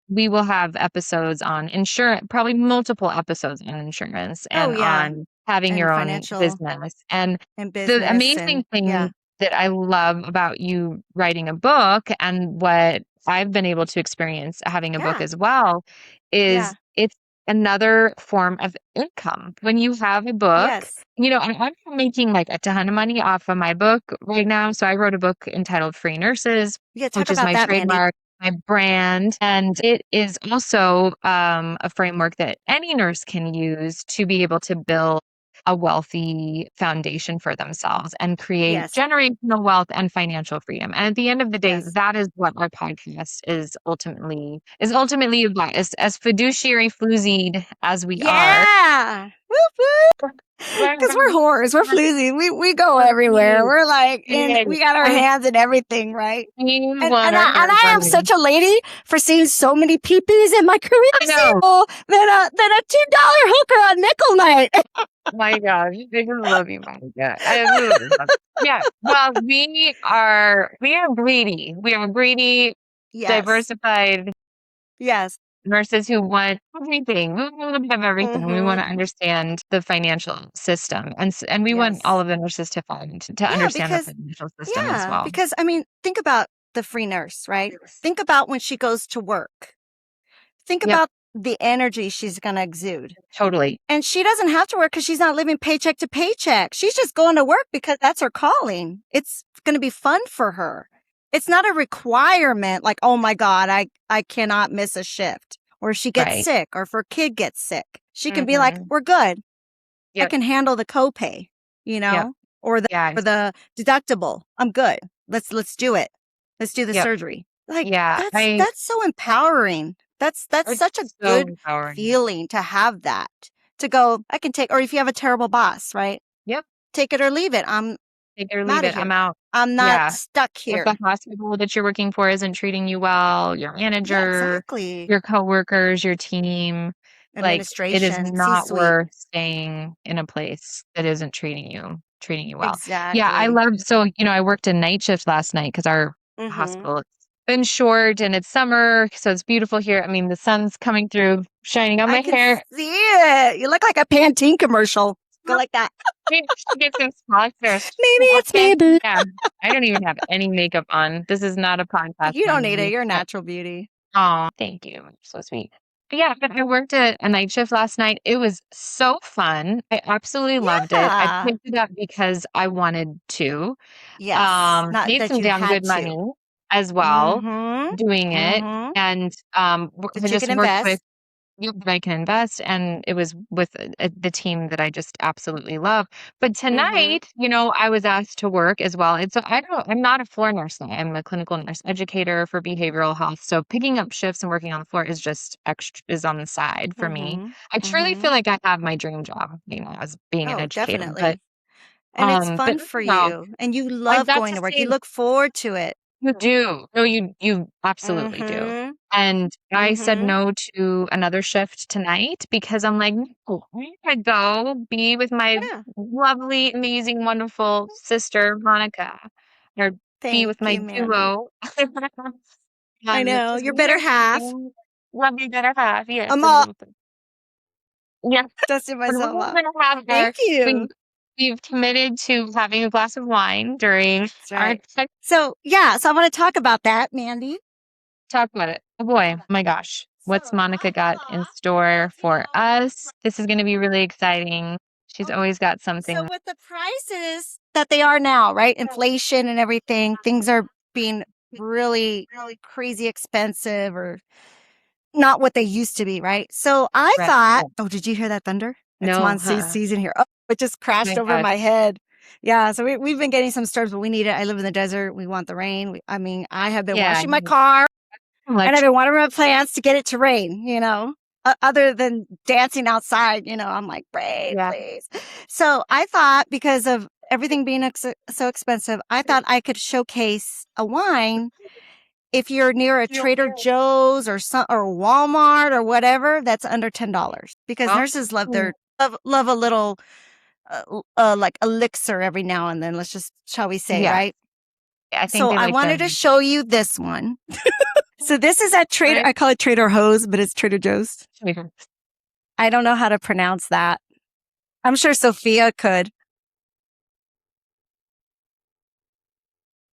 we will have episodes on insurance, probably multiple episodes on insurance Oh and yeah. on having And your own financial business. And and the business amazing and yeah. thing that I love about you writing a book and what I've been able to experience having a book Yeah. as well is Yeah. it's another form of income. When you have a book, Yes. I'm not making like a ton of money off of my book right now. So I wrote a book entitled Free Nurses, Yeah, talk which is about my that, Mandie. trademark, my brand. And it is also a framework that any nurse can use to be able to build a wealthy foundation for themselves and create Yes. generational wealth and financial freedom. And at the end of the day, Yes. that is what our podcast is ultimately about. As fiduciary floozied as we are. Yeah. Whoop. Because we're whores. We're floozy. We go everywhere. We're like we got our hands in everything, right? We And want our hair I am running. such a lady for seeing so many peepees in my career. I know. More than a $2 hooker on nickel night. My gosh, I just love you, Monica. I absolutely love you. Yeah. Well, we are greedy. We are greedy, Yes. diversified Yes. nurses who want everything. We want a little bit of everything. We want Mm-hmm. to understand the financial system, and we want all Yes. of the nurses to understand the financial system as well. Because I mean, think about the free nurse, right? Think about when she goes to work. Think Yep, about the energy she's going to exude. totally. And she doesn't have to work because she's not living paycheck to paycheck. She's just going to work because that's her calling. It's going to be fun for her. It's not a requirement like, oh my God, I cannot miss a shift. Or if she gets Right. sick or if her kid gets sick. She can be like, Mm-hmm. we're good. I Yep. can handle the copay, Yep. or Yeah. the deductible. I'm good. Let's do it. Let's do the Yep. surgery. Like Yeah. that's so empowering. That's It's such a so good empowering. feeling to have that. To go, I can take, or if you have a terrible boss, right? Yep. Take it or leave it. I'm Take it or out leave of it. here. I'm out. I'm not Yeah. stuck If here. the hospital that you're working for isn't treating you well, your Yeah, manager, exactly. your coworkers, your team, like it is Administration, not C-suite. worth staying in a place that isn't treating you well. Yeah, I Exactly. love I worked a night shift last night because our Mm-hmm. hospital it's been short and it's summer, so it's beautiful here. I mean, the sun's coming through, shining on I my can hair. see it. You look like a Pantene commercial. Go like that. Maybe she gets some sponsors. Maybe it's me, boo. Yeah, I don't even have any makeup on. This is not a podcast. You don't need it. You're a natural beauty. Oh, thank you. So sweet. But yeah, but I worked a night shift last night. It was so fun. I absolutely loved it. I Yeah. picked it up because I wanted to. Yes. Not Made that some you damn had good to. money as well Mm-hmm. doing it. Mm-hmm. And That I you just can worked with invest. that I can invest, and it was with the team that I just absolutely love. But Mm-hmm. tonight, I was asked to work as well. And so I'm not a floor nurse now. I'm a clinical nurse educator for behavioral health. So picking up shifts and working on the floor is just extra, is on the side for me. Mm-hmm. I truly Mm-hmm. feel like I have my dream job, as being an Oh, educator. But definitely. And it's but fun for no, you. And you I love got going to to work. You see. look forward to it. You do. No, you absolutely do. Mm-hmm. And I said Mm-hmm. no to another shift tonight because I'm like, no, I'm gonna go be with my Yeah. lovely, amazing, wonderful sister, Monica, or be Thank with my you, Mandie. duo. I know. Just Your we better are half. love you better half. Yes. I'm all Yeah. dusting And myself we're off. gonna have Thank we you. we've committed to having a glass of wine during That's our right. So I want to talk about that, Mandie. talk about it. Oh boy, oh my gosh. What's Monica got in store for us? This is going to be really exciting. She's always got something. So with the prices that they are now, right? Inflation and everything, things are being really, really crazy expensive or not what they used to be, right? So I Right. thought, oh, did you hear that thunder? It's No, monsoon season here. Oh, it just crashed over gosh. my head. Yeah, so we've been getting some storms, but we need it. I live in the desert. We want the rain. I have been washing my car and I've been watering my plants to get it to rain, other than dancing outside, I'm like, rain, please. So I thought because of everything being so expensive, I thought I could showcase a wine if you're near a Trader Joe's or Walmart or whatever, that's under $10 because nurses love a little like elixir every now and then. Shall we say, right? I think so I wanted to show you this one. So this is at Trader. I call it Trader Joe's, but it's Trader Joe's. I don't know how to pronounce that. I'm sure Sophia could.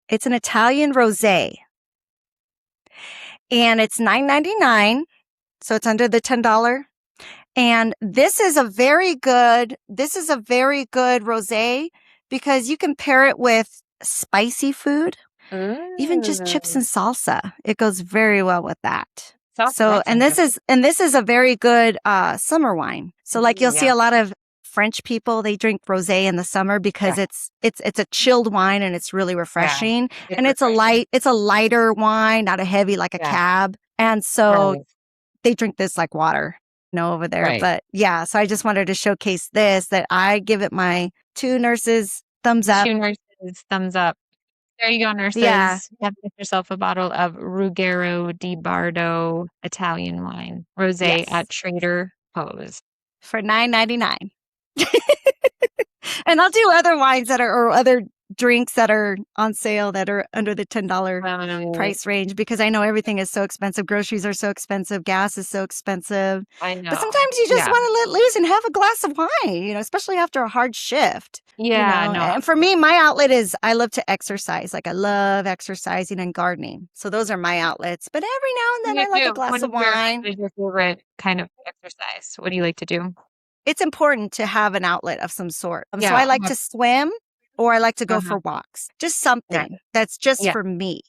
It's an Italian rosé. And it's $9.99, so it's under the $10. And this is a very good rosé because you can pair it with spicy food, even just chips and salsa. It goes very well with that. And this is a very good summer wine. So like you'll see a lot of French people, they drink rosé in the summer because it's a chilled wine and it's really refreshing. And it's a lighter wine, not a heavy like a cab. And so they drink this like water, over there. But yeah, so I just wanted to showcase this, that I give it my 2 nurses thumbs up. 2 nurses thumbs up. There you go, nurses. Yeah. You have to get yourself a bottle of Ruggero di Bardo Italian wine rosé at Trader Joe's for $9.99. And I'll do other wines or other drinks that are on sale that are under the $10 price range because I know everything is so expensive. Groceries are so expensive. Gas is so expensive. I know. But sometimes you just want to let loose and have a glass of wine, especially after a hard shift. Yeah, no. And for me, my outlet is I love to exercise. Like I love exercising and gardening. So those are my outlets. But every now and then I like a glass of wine. What is your favorite kind of exercise? What do you like to do? It's important to have an outlet of some sort. So I like to swim or I like to go for walks. Just something that's just for me.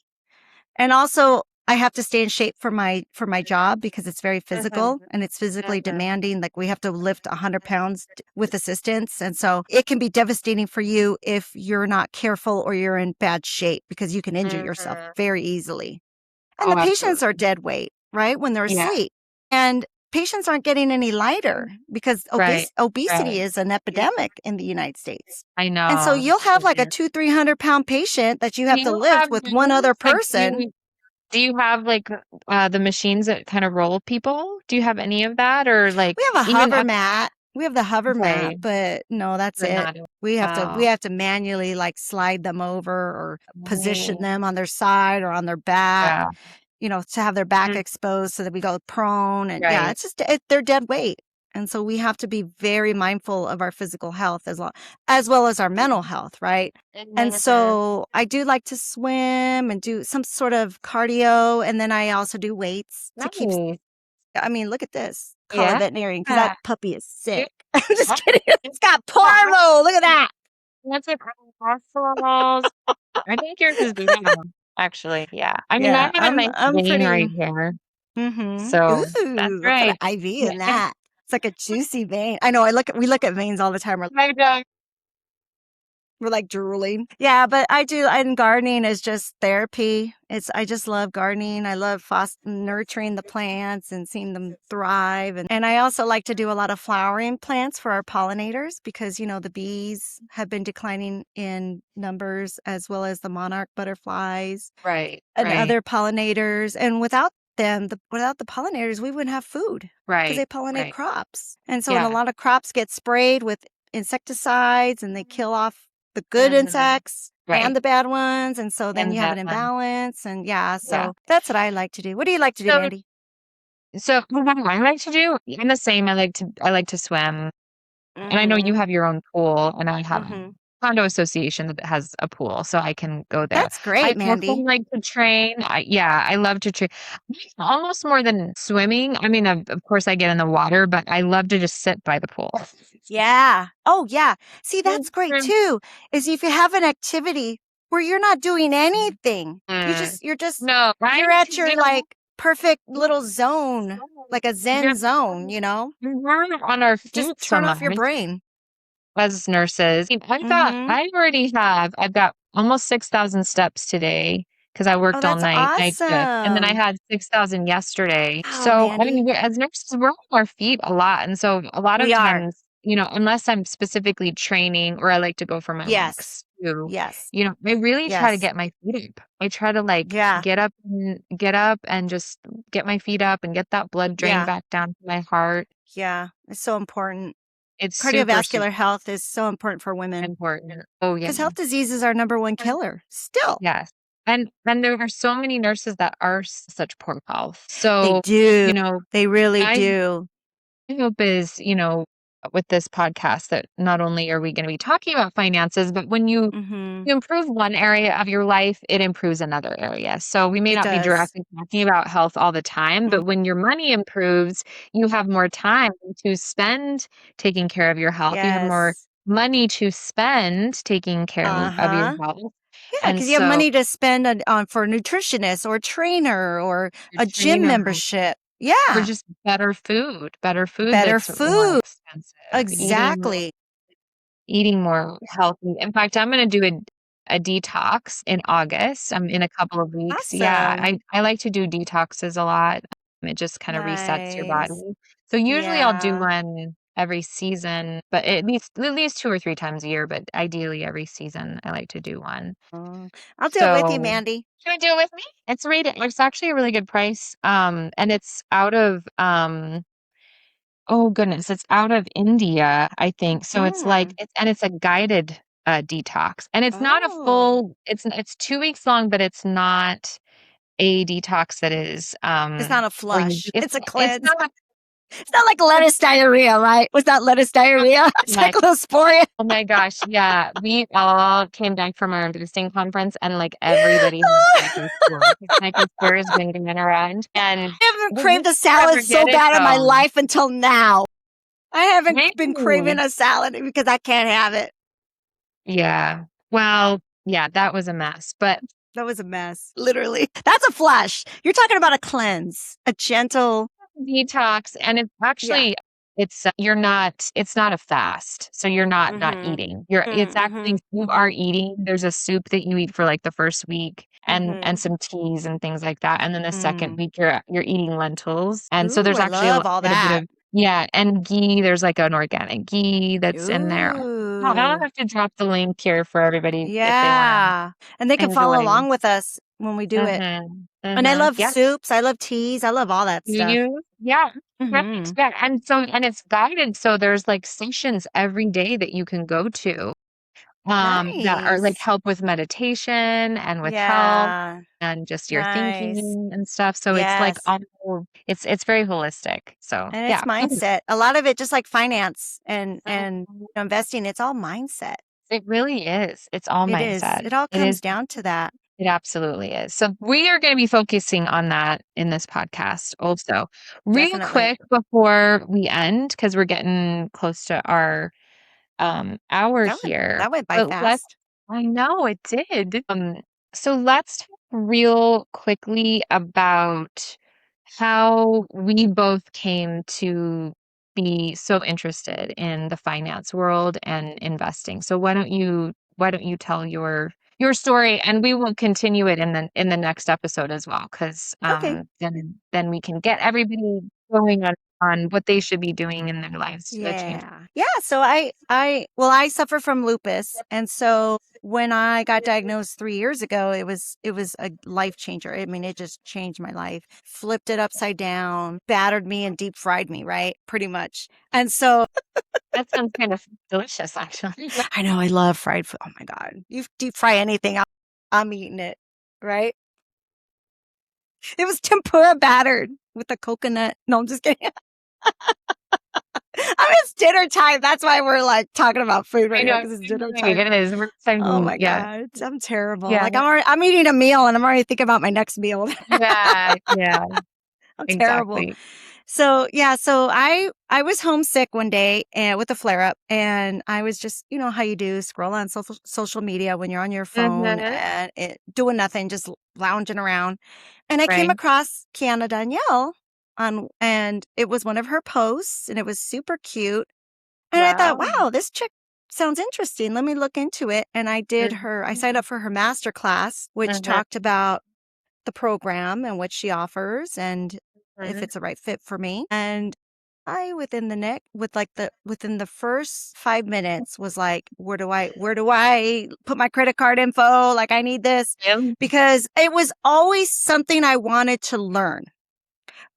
And also I have to stay in shape for my job because it's very physical and it's physically demanding. Like we have to lift 100 pounds with assistance. And so it can be devastating for you if you're not careful or you're in bad shape because you can injure yourself very easily. And the patients are dead weight, right? When they're asleep. And patients aren't getting any lighter because obesity is an epidemic in the United States. I know. And so you'll have like a 200-300 pound patient that you have to lift with one other person. Do you have like the machines that kind of roll people? Do you have any of that or like? We have a hover mat. We have the hover mat, but no, that's it. We have to manually like slide them over or position them on their side or on their back. To have their back exposed so that we go prone. And it's just, they're dead weight. And so we have to be very mindful of our physical health as well as our mental health, right? And so I do like to swim and do some sort of cardio. And then I also do weights to keep, look at this. Call a veterinarian because that puppy is sick. I'm just kidding. It's got parvo. Look at that. That's it. I think yours is bad. Actually, yeah. I mean, I have a nice vein right here. So that's right. An IV in that. It's like a juicy vein. I know. We look at veins all the time. We're like drooling. Yeah, but and gardening is just therapy. I just love gardening. I love nurturing the plants and seeing them thrive. And I also like to do a lot of flowering plants for our pollinators because, the bees have been declining in numbers as well as the monarch butterflies. Right. And other pollinators. And without the pollinators, we wouldn't have food. Right. Because they pollinate crops. And so a lot of crops get sprayed with insecticides and they kill off the good insects and the bad ones. And so then you have an imbalance. And so that's what I like to do. What do you like to do, Mandie? So what I like to do, I'm the same. I like to swim. And I know you have your own pool and I have condo association that has a pool, so I can go there. That's great, I also Mandie. like to train. I love to train almost more than swimming. I mean, of course, I get in the water, but I love to just sit by the pool. Yeah. Oh, yeah. See, that's great too, is if you have an activity where you're not doing anything. Mm. You're just, No, you're right? at your like perfect Yeah. little zone, like a Zen zone, We're on our Just feet so turn off your much brain. as nurses. Mm-hmm. I've got almost 6,000 steps today because I Oh, worked all that's night shift. And then I awesome. had 6,000 yesterday. Wow, So, I mean, Mandie. as nurses, we're on our feet a lot. And so a lot of We are. times, unless I'm specifically training or I like to go for my Yes. walks too, Yes. I really try to Yes. get my feet up. I try to like Yeah. get up and just get my feet up and get that blood drain Yeah. back down to my heart. Yeah. It's so important. It's super, super Cardiovascular health is so important for women important. Oh, yeah. because health disease is our number one killer still. Yes. And there are so many nurses that are such poor health. They So, do. you know, They really my do. hope is, with this podcast that not only are we going to be talking about finances, but when Mm-hmm. you improve one area of your life, it improves another area. So we may It not be does. directly talking about health all the time, Mm. but when your money improves, you have more time to spend taking care of your health. You have more Yes. money to spend taking care of your Uh-huh. health. Yeah, And because you have so money to spend on for a nutritionist or a trainer or your a gym trainer membership. or Yeah. just better food Better that's more food. expensive, Exactly. eating more healthy. In fact, I'm gonna do a detox in August, in a couple of weeks. Yeah, Awesome. I like to do detoxes a lot. It just kinda resets your body. Nice. So usually I'll do Yeah. one every season, but at least 2 or 3 times a year, but ideally every season I like to do one. Mm. I'll do it with you, So Mandie. can you do it with me? It's actually a really good price, and it's out of, oh goodness, it's out of India, I think. So it's like Mm. it's a guided, detox, and it's not a Oh. full it's 2 weeks long, but it's not a detox that is, It's not a where you flush. it's It's a it's cleanse. not It's not like lettuce diarrhea, right? Was that lettuce diarrhea? like, Cyclosporia. oh my gosh, yeah, we all came back from our investing conference, and, like, everybody had Cyclospora. Cyclospora has been going around, and I haven't did you craved a ever salad get so it, bad in my though? life until now. I haven't been craving Dang. a salad because I can't have it. Yeah. Well, yeah, that was a mess, but That was a mess, literally. That's a flush. You're talking about a cleanse, a gentle, detox, and it's yeah. actually it's not a fast, so you're not Mm-hmm. eating. It's Mm-hmm. actually you are Mm-hmm. eating. There's a soup that you eat for, like, the first week and Mm-hmm. some teas and things like that, and then the second Mm. week you're eating lentils, and so Ooh, there's I actually love all quite a bit that. of yeah, and ghee, there's, like, an organic ghee that's in there. I'll Ooh. have to drop the link here for everybody if they wanna Yeah. And they can follow enjoy. along with us when we do it. Mhm, And I mhm, love yeah. soups. I love teas. I love all that Do stuff. you? Yeah, right, Mm-hmm. yeah, and it's guided, so there's, like, sessions every day that you can go to, that are, like, Nice. help with meditation and with health Yeah. and just your Nice. thinking and stuff, so it's, like, Yes. all it's very holistic, so, And it's yeah. mindset. A lot of it, just like finance and Mhm. investing, it's all mindset. It really is, it's all It is. mindset. It all It comes is down to that. it absolutely is. So we are gonna be focusing on that in this podcast also. Real Definitely. quick before we end, because 'cause we're getting close to our, hour That went here, that went by but let's fast. I know it did. So let's talk real quickly about how we both came to be so interested in the finance world and investing. So why don't you tell your story, and we will continue it in the next episode as well, because Okay. then we can get everybody going on what they should be doing in their lives to change. Yeah. Yeah, so I suffer from lupus, and so when I got diagnosed 3 years ago, it was a life changer. I mean, it just changed my life. Flipped it upside down, battered me and deep fried me, right? Pretty much. And so That sounds kind of delicious, actually. I know I love fried food. Oh my god. You deep fry anything, I'm eating it, right? It was tempura battered with the coconut. No, I'm just kidding. It's dinner time. That's why we're like talking about food I right now know. because it's dinner Right, time. it is. We're Oh excited. my Yeah. God. I'm terrible. Yeah. Like I'm eating a meal and I'm already thinking about my next meal. Yeah. Yeah. I'm terrible. Exactly. So yeah, so I was homesick one day and with a flare up, and I was just how you do scroll on social media when you're on your phone Mm-hmm. and doing nothing, just lounging around, and I came Right. across Kiana Danielle and it was one of her posts, and it was super cute, and I thought, Wow. wow, this chick sounds interesting. Let me look into it, and I signed up for her master class, which Mm-hmm. talked about the program and what she offers and if Mm-hmm. it's a right fit for me. And I within the first 5 minutes was like, where do I put my credit card info? Like I need this Yep. because it was always something I wanted to learn,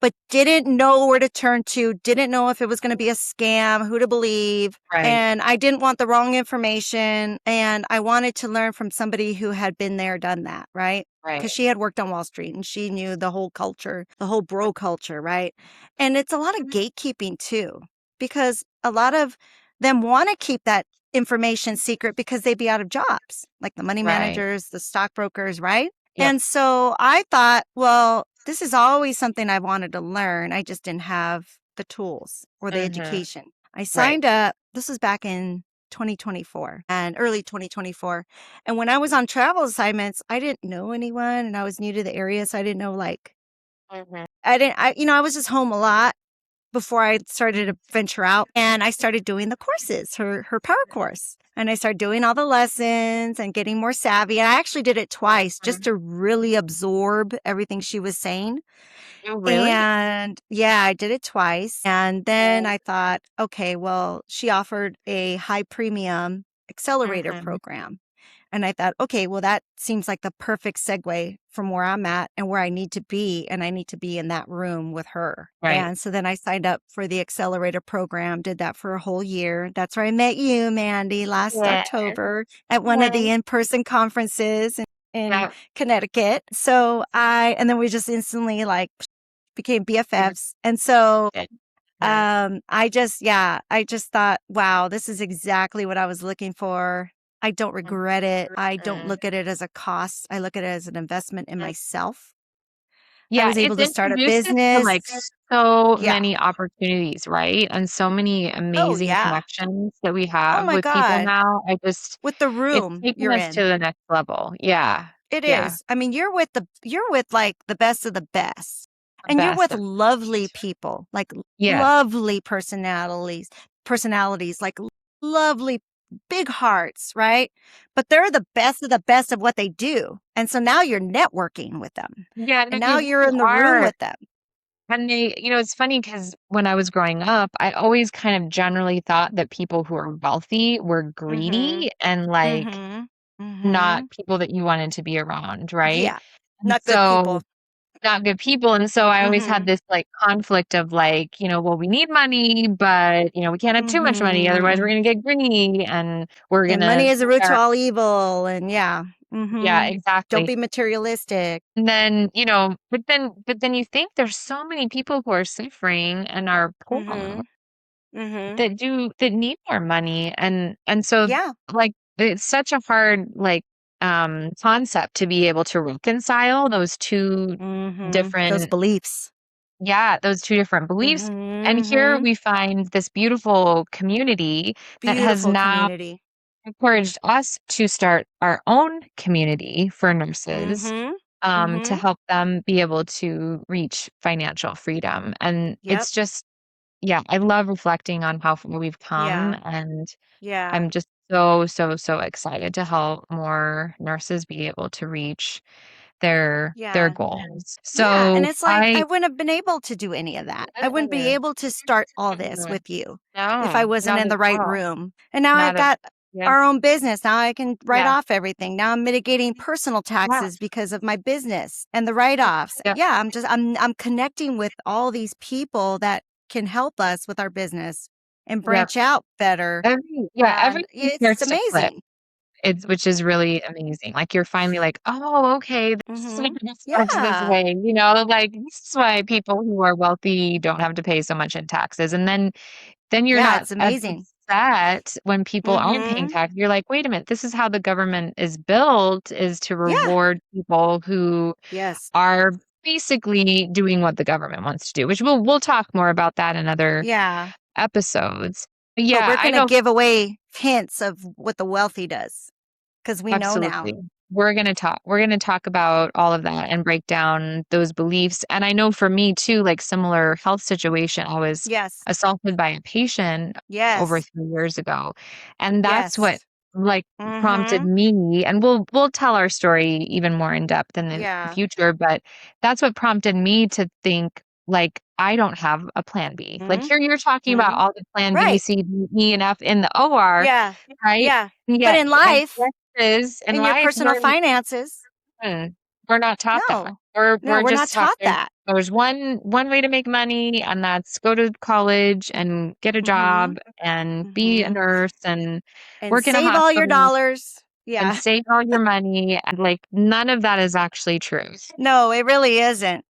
but didn't know where to turn to, didn't know if it was going to be a scam, who to believe. Right. And I didn't want the wrong information. And I wanted to learn from somebody who had been there, done that, right? Because Right. she had worked on Wall Street and she knew the whole culture, the whole bro culture, right? And it's a lot of gatekeeping too, because a lot of them want to keep that information secret because they'd be out of jobs, like the money Right. managers, the stockbrokers, right? Yep. And so I thought, well, this is always something I wanted to learn. I just didn't have the tools or the Mm-hmm. education. I Right. signed up. This was back in 2024 and early 2024. And when I was on travel assignments, I didn't know anyone and I was new to the area. So I didn't know, like, Mm-hmm. I was just home a lot before I started to venture out, and I started doing the courses, her power course. And I started doing all the lessons and getting more savvy. And I actually did it twice just to really absorb everything she was saying. Oh, really? And yeah, I did it twice. And then I thought, okay, well, she offered a high premium accelerator Mm-hmm. program. And I thought, okay, well, that seems like the perfect segue from where I'm at and where I need to be. And I need to be in that room with her. Right. And so then I signed up for the accelerator program, did that for a whole year. That's where I met you, Mandie, last Yeah. October at one of the Mhm. in-person conferences in Yeah. Connecticut. And then we just instantly like became Mhm. BFFs. And so Good. Mhm. I just thought, wow, this is exactly what I was looking for. I don't regret it. I don't Mhm. look at it as a cost. I look at it as an investment in Mhm. myself. I Yeah, was able it's to start a introduced us to, business. like, so Yeah. many opportunities, right? And so many Oh, amazing yeah. connections that we Oh have my with people God. now. With the It's room taken you're us to in. the next level. Yeah. It Yeah. is. I mean, you're with like the best of the best. The And you're best with of lovely people, like Yes. lovely personalities, like lovely big hearts, right? But they're the best of what they do. And so now you're networking with them. Yeah, no, And you now you're really in the room are. with them. And it's funny because when I was growing up, I always kind of generally thought that people who are wealthy were Mhm. greedy and, like, Mhm. not Mhm. people that you wanted to be around, right? Yeah. And Not good so people. not good people, and so I always had Mhm. this, like, conflict of, like, well, we need money, but, we can't have too much money, otherwise we're Mhm. gonna get greedy, and we're And gonna money is the root to start. all evil, and yeah. Yeah, Mhm. Don't exactly. be materialistic. And then, but then you think there's so many people who are suffering and are poor Mhm. Mhm. that need more money, and so, Yeah. like, it's such a hard, like, concept to be able to reconcile those 2 Mhm. Those different. beliefs. Yeah, those 2 different beliefs, and here Mhm. we find this beautiful community that has Beautiful now community. encouraged us to start our own community for nurses, Mhm. to Mhm. help them be able to reach financial freedom, and Yep. it's just yeah, I love reflecting on how far we've come, Yeah. and Yeah. I'm just so, so, so excited to help more nurses be able to reach their Yeah. goals. Yeah, and So it's like I I wouldn't have been able to do any of that. I wouldn't be Mm-mm. able to start all this Mhm. with you if I No, wasn't not in at the right all. room. And now I've Not at got Yeah, our own business. Now I can write yeah, off everything. Now I'm mitigating personal yeah, taxes because of my business and the write-offs. yeah, Yeah, I'm connecting with all these people that can help us with our business and yeah. branch out better. And Everything it's starts to click. amazing. which is really amazing. Like you're finally like, oh, okay, this is why it works this Yeah. way. Like this is why people who are wealthy don't have to pay so much in taxes. And then you're Yeah, not it's as amazing. upset when people aren't paying Mhm. tax. You're like, wait a minute, this is how the government is built, is to Yeah. reward people who Yes. are basically doing what the government wants to do, which we'll talk more about that in other Yeah. episodes. But But yeah, we're I gonna know. give away hints of what the wealthy does because we know now. Absolutely. We're going to talk about all of that and break down those beliefs. And I know for me too, like similar health situation, I was Yes. assaulted by a patient over Yes. 3 years ago. And that's what Yes. like prompted Mhm. me, and we'll tell our story even more in depth in the Yeah. future, but that's what prompted me to think like I don't have a plan B. Like Mhm. here you're talking about Mhm. all the plan B, Right. C, D, E, and F in the OR, Yeah. right? Yeah. But Yeah, in and life, is in in your life, personal finances, mm, we're not taught that. no. No, We're we're not just taught taught that. there's one way to make money, and that's go to college and get a job Mhm. and be a Mhm. nurse and And work in a save all your hospital dollars. and Yeah. save all your money, and like none of that is actually true. No, it really isn't.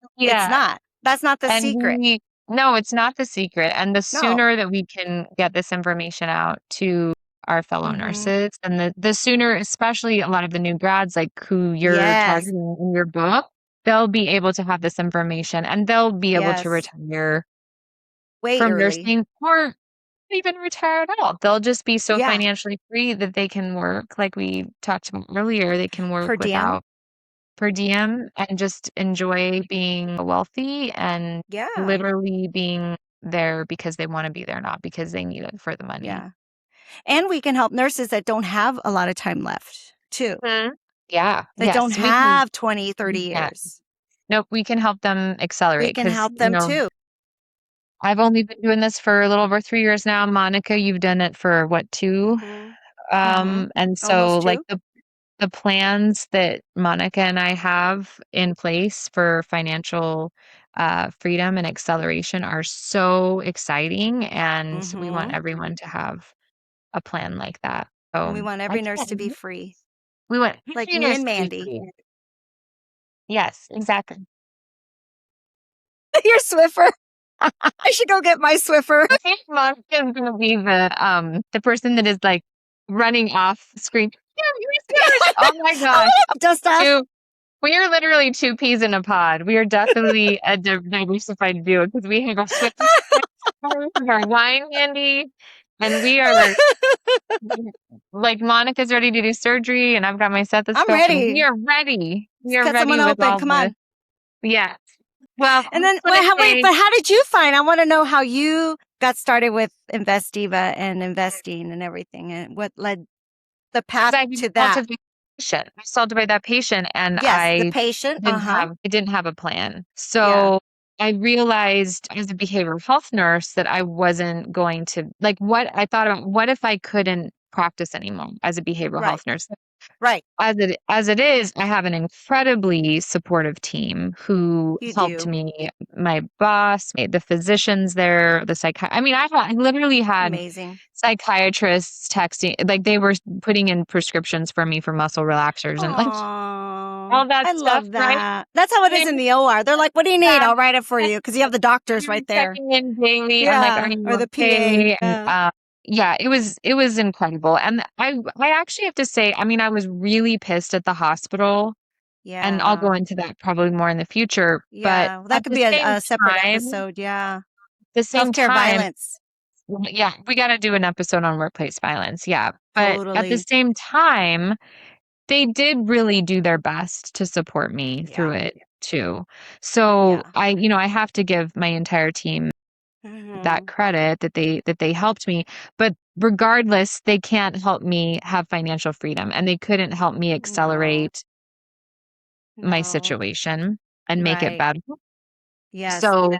It's Yeah, not. That's not the and secret. we no, it's not the secret, and the No. sooner that we can get this information out to our fellow Mhm. nurses, and the sooner, especially a lot of the new grads, like who you're Yes. targeting in your book, they'll be able to have this information, and they'll be able to Yes. retire Way from early. nursing or not even retire at all. They'll just be so Yeah. financially free that they can work, like we talked about earlier, they can Per work diem. without per diem and just enjoy being wealthy and Yeah. literally being there because they want to be there, not because they need it for the money. Yeah. And we can help nurses that don't have a lot of time left too, Mhm. Yeah. that don't Yes. We can. have 20, 30 We can. years. Nope. We can help them We accelerate can because, help them too. I've only been doing this for a little over 3 years now. Monica, you've done it for what, two? Mhm. Mhm. And so Almost like 2. the plans that Monica and I have in place for financial freedom and acceleration are so exciting, and we want Mhm. everyone to have a plan like that. And we So want I every nurse can't. to be free, We want like every me nurse and to be Mandie. free. Yes, exactly. Your Swiffer. I should go get my Swiffer. I think Monica is gonna be the person that is like running off screen. Yeah, yours. Oh my gosh. Does stuff. You We are literally two peas in a pod. We are definitely a diversified duo because we have our Swift, we have our wine handy, and we are like Monica's ready to do surgery, and I've got my I'm stethoscope, and we ready. are ready. We Let's are cut someone ready with open. all Come the on. yeah. Well, I And just then, want to wait, say, but how did you find? I want to know how you got started with Investiva and investing and everything, and what led the path because I was to that. assaulted by a patient. I was assaulted by that patient, and Yes, the patient. Uh-huh. I didn't have a plan. Yeah. So I realized as a behavioral health nurse that I wasn't going to like what I thought about what if I couldn't practice anymore as a behavioral Right. health nurse. Right. As it is, I have an incredibly supportive team who You helped do. me. My boss, the physicians there, I mean, I literally had Amazing. psychiatrists texting, like they were putting in prescriptions for me for muscle relaxers and like Oh, all that I stuff, love right? that. That's how it is They in the OR. They're like, "What do you need? Yeah, I'll write it for and you," because you have the doctors you're right there. checking in daily and like, "Are Yeah, or you the PA. okay?" And, Yeah. yeah, it was incredible, and I actually have to say, I mean, I was really pissed at the hospital, and I'll go Yeah. into that probably more in the future, but Yeah. Well, at that could the be same a separate time episode. Yeah. the same Healthcare time violence. yeah, we gotta do an episode on workplace violence, yeah, but at the Totally. same time, they did really do their best to support me through Yeah. it too. So Yeah. I have to give my entire team that Mhm. credit that they helped me, but regardless, they can't help me have financial freedom, and they couldn't help me No. accelerate my No. situation and make it Right. better. Yes. So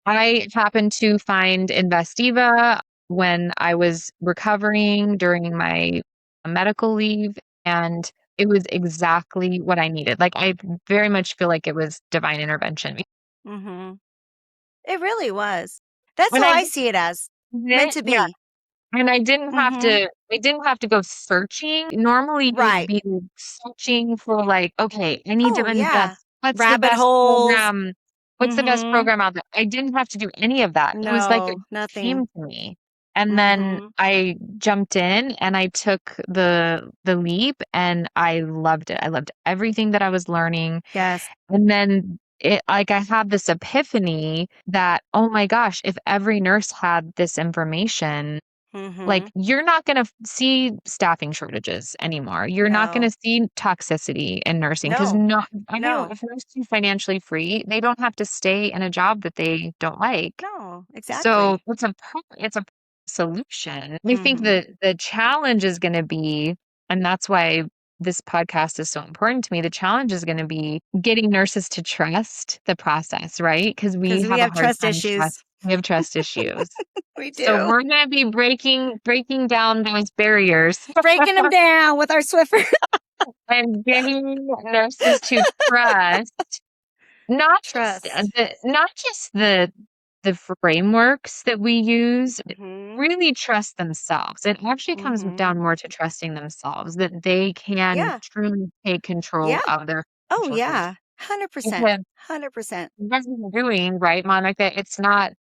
I happened to find Investiva when I was recovering during my medical leave, and it was exactly what I needed. Like, I very much feel like it was divine intervention. Mhm. It really was. That's When how I I did see it as. Meant it, to yeah, be. And I didn't have to go searching. Normally you would Right. be searching for like, okay, I need Oh, to yeah. invest. What's the Rabbit best holes. program? What's the best Mhm. program out there? I didn't have to do any of that. It was like it No, nothing. came to me. And then Mhm. I jumped in and I took the leap and I loved it. I loved everything that I was learning. Yes. And then like I had this epiphany that, oh my gosh, if every nurse had this information, like Mhm. you're not going to see staffing shortages anymore. You're not going No. to see toxicity in nursing because No. no, I know No. if nurses are financially free, they don't have to stay in a job that they don't like. No. So Exactly. it's a solution. I think Mhm. the challenge is going to be, and that's why this podcast is so important to me. The challenge is going to be getting nurses to trust the process, right? Because we 'Cause we have a have hard trust time trust. issues. We have trust issues. We So do. we're going to be breaking down those barriers Breaking them down with our Swiffer. and getting nurses to trust Trust. not just the frameworks that we use, Mhm. really trust themselves. It actually comes Mhm. down more to trusting themselves that they can Yeah. truly take control Yeah. of their Oh, financial future. yeah. 100%. Because 100%. what we're doing, right, Monica, it's not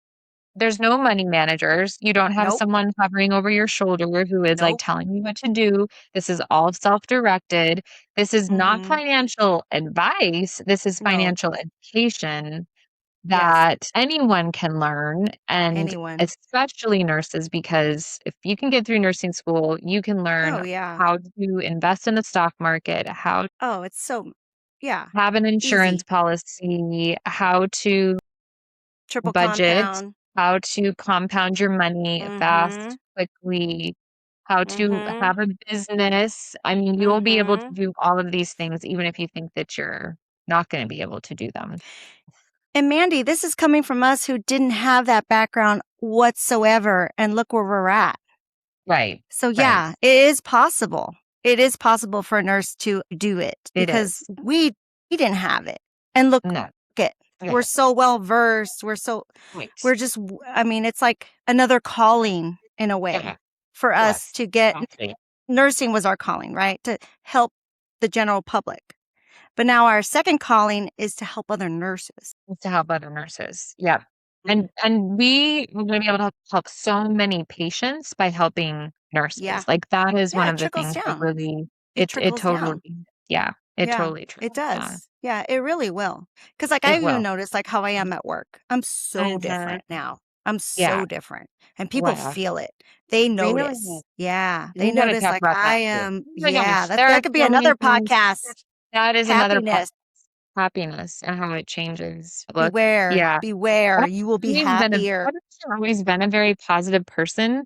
there's no money managers. You don't have Nope. someone hovering over your shoulder who is like Nope. telling you what to do. This is all self-directed. This is not Mhm. financial advice. This is No. financial education Yes. that anyone can learn, and Anyone. especially nurses, because if you can get through nursing school, you can Oh, learn yeah. how to invest in the stock market, how to Oh, it's so yeah. have an insurance Easy. policy, how to Triple budget, compound. how to compound your money fast, Mhm. quickly, how to Mhm. have a business. I mean, you'll be able to Mhm. do all of these things even if you think that you're not going to be able to do them. And Mandie, this is coming from us who didn't have that background whatsoever, and look where we're at. Right. So Right. yeah, it is possible. It is possible for a nurse to do it It because is. we didn't have it. And look No. at we're Yeah. so well versed. Right. We're just I mean, it's like another calling in a Yeah. way for us Yes. to get Exactly. nursing was our calling, right? To help the general public. But now our second calling is to help other nurses. To help other nurses. Yeah. Mm. And we are going to be able to help so many patients by helping Yeah. nurses. Like that is one Yeah, it of the trickles things that down. really It it trickles totally down. yeah, it Yeah, totally it trickles down. does. Yeah, it really will. Because, like, It I've even will. noticed, like, how I am at work. I'm so Mhm. different now. I'm Yeah. so different. And people Wow. feel it. They Really? notice. Yeah, they We gotta notice, talk like, about I that too. am Oh my yeah, gosh, there are that could be so many another things. podcast. That is another Happiness. happiness and how it changes. Look, Beware. yeah. Beware. I've You will be I've happier. always been a very positive person.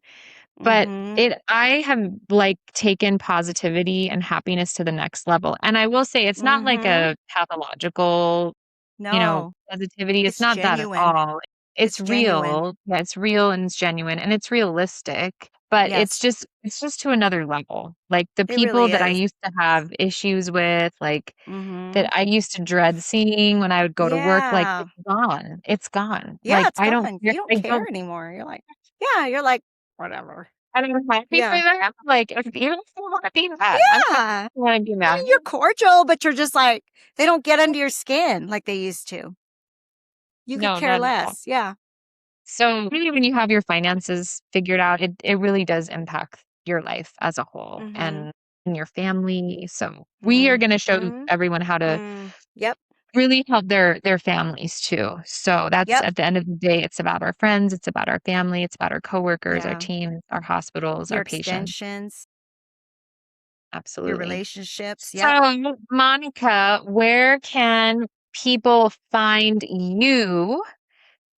But Mhm. I have, like, taken positivity and happiness to the next level, and I will say it's not like Mhm. a pathological, No, positivity, it's it's not that at genuine. all. It's It's genuine. real. Yeah, it's real and it's genuine and it's realistic, but Yes, it's just to another level. Like, the it really people that I is. used to have issues with, like, that Mhm. I used to dread seeing when I would go to work, like, Yeah. it's gone. It's gone. Yeah, Like, it's gone. You don't I care don't anymore. You're like, yeah, you're like, whatever. and I'm happy for Yeah. them, like, if even if they wanna be mad, I'm happy Yeah. they wanna be I mad. mean, you're cordial, but you're just like, they don't get under your skin like they used to. You could No, care not at all. less. Yeah. So, really, when you have your finances figured out, it really does impact your life as a whole Mm-hmm. and your family, so we are gonna show Mm-hmm. everyone how to Yep. really help their families too. So, that's Yep. at the end of the day, it's about our friends, it's about our family, it's about our coworkers, our Yeah. teams, our hospitals, Your our patients. extensions, your Absolutely. relationships. Yep. So, Monica, where can people find you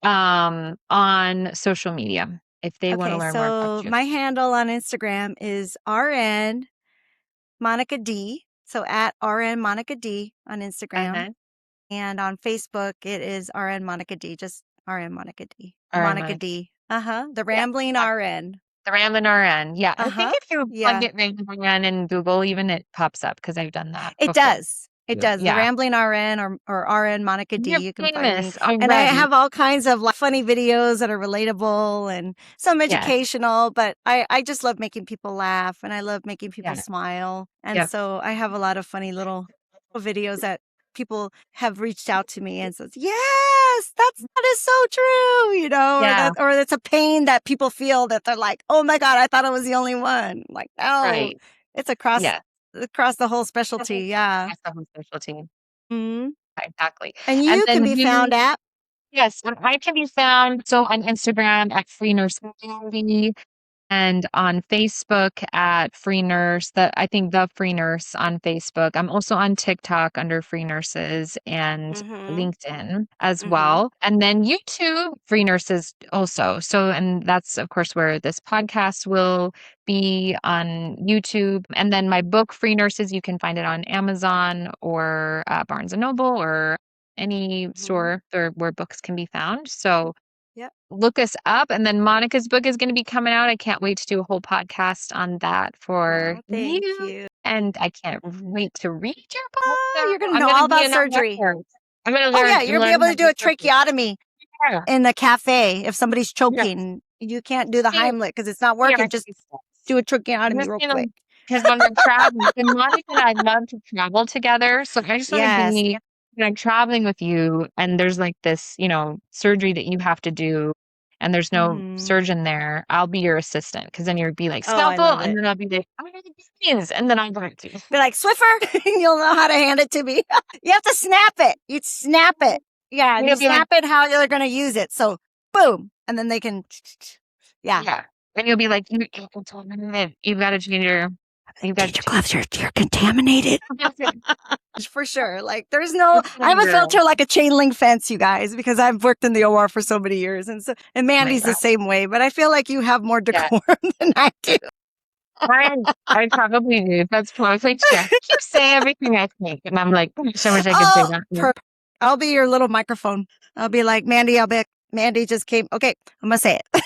on social media if they want to Okay. learn more about So you? my handle on Instagram is RN Monica D. So at RN Monica D on Instagram. Uh-huh. And on Facebook, it is RN Monica D, just RN Monica D. All right, Monica Monica. D. Uh-huh. The Yeah. Rambling Yeah. RN. The Ramblin' RN. Yeah. I think Uh-huh. if you plug Yeah. it Ramblin' RN in Google, even it pops up because I've done that It before. does. It does. The Yeah. Rambling RN or RN Monica D. You're You can find me. famous And I already. have all kinds of like, funny videos that are relatable and some Yes. educational, but I just love making people laugh and I love making people Yeah. smile. And Yep. so I have a lot of funny little videos that people have reached out to me and says, yes, that is so true, you know, Yeah. or it's a pain that people feel that they're like, oh my God, I thought I was the only one. Like, no, Right. it's across Yeah. the whole specialty. Yeah. That's the whole specialty. Hmm. Exactly. And And you can then be found at yes, and I can be found so on Instagram at Free Nurse Mandie, and on Facebook at Free Nurse. I think the Free Nurse on Facebook. I'm also on TikTok under Free Nurses and mm-hmm, LinkedIn as mm-hmm. well. And then YouTube Free Nurses also. So, and that's of course where this podcast will be on YouTube. And then my book Free Nurses, you can find it on Amazon or Barnes and Noble or any store where books can be found. So Yep. look us up. And then Monica's book is going to be coming out. I can't wait to do a whole podcast on that for Oh, thank you. you. And I can't wait to read your book. Oh, you're gonna I'm know going all to be about an surgery. nurse. I'm going to Oh yeah, learn you'll be able how to do a surgery. tracheotomy Yeah. in a cafe if somebody's Yes. choking. You can't do the See, Heimlich because it's not here, working. Just do a tracheotomy real quick. because when we're traveling, and Monica and I love to travel together. So I just want to Yes. be traveling with you, and there's like this, surgery that you have to do, and there's no surgeon there. I'll be your assistant because then you'll be like Oh, I scalpel, love and it. then I'll be like, I'm gonna beans, and then I'm going to Be like Swiffer, and you'll know how to hand it to me. You have to snap it. You snap it. Yeah, you snap it how they're going to use it. So boom, and then they can. Yeah. And you'll be like, you've got to change your. You've got Change your gloves. You're contaminated. For sure. Like there's no, I have a filter like a chain link fence, you guys, because I've worked in the OR for so many years. And Mandie's the same way, but I feel like you have more decorum than I do. I probably do. That's probably true. You say everything I think, and I'm like, so much I can say that. Perfect. I'll be your little microphone. I'll be like, Mandie, Mandie just came. Okay, I'm going to say it.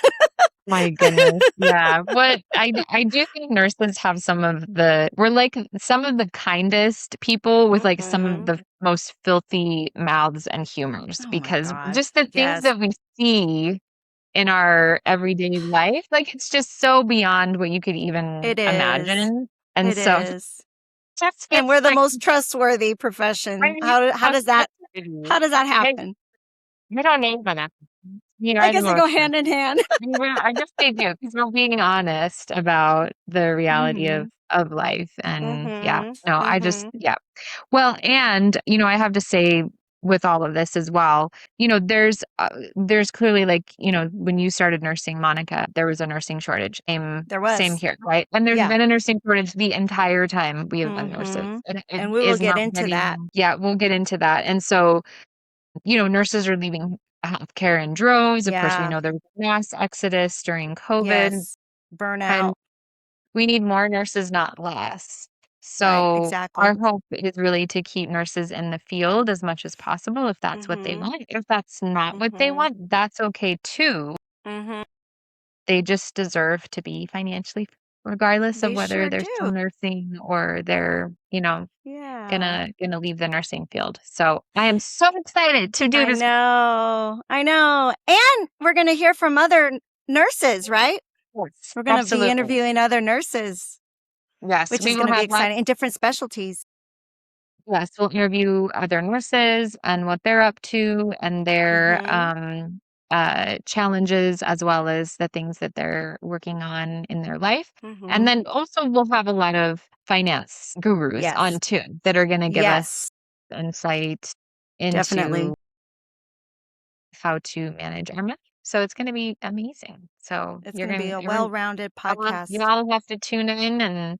My goodness. Yeah. What I do think nurses have we're like some of the kindest people with like some of the most filthy mouths and humors because just the things that we see in our everyday life, like it's just so beyond what you could even imagine. And so and we're the most trustworthy profession. How does that happen? I don't know about that. I guess they go hand in hand. I guess they do because we're being honest about the reality of life. And I just, Well, and, I have to say with all of this as well, there's clearly like, when you started nursing, Monica, there was a nursing shortage. There was. Same here, right? And there's been a nursing shortage the entire time we have been nurses. And we will get into that. Yeah, we'll get into that. And so, nurses are leaving healthcare in droves. Of course, we know there was a mass exodus during COVID. Yes. Burnout. And we need more nurses, not less. So our hope is really to keep nurses in the field as much as possible if that's what they want. If that's not what they want, that's okay too. They just deserve to be financially free, regardless of whether they're still nursing or they're, gonna leave the nursing field. So I am so excited to do this. I know. And we're gonna hear from other nurses, right? Yes, we're gonna be interviewing other nurses. Yes, which is going to be exciting in different specialties. Yes, we'll interview other nurses and what they're up to and their challenges as well as the things that they're working on in their life. And then also we'll have a lot of finance gurus on too that are going to give us insight into how to manage our money. So it's going to be amazing. So it's going to be a well-rounded podcast. You all have to tune in and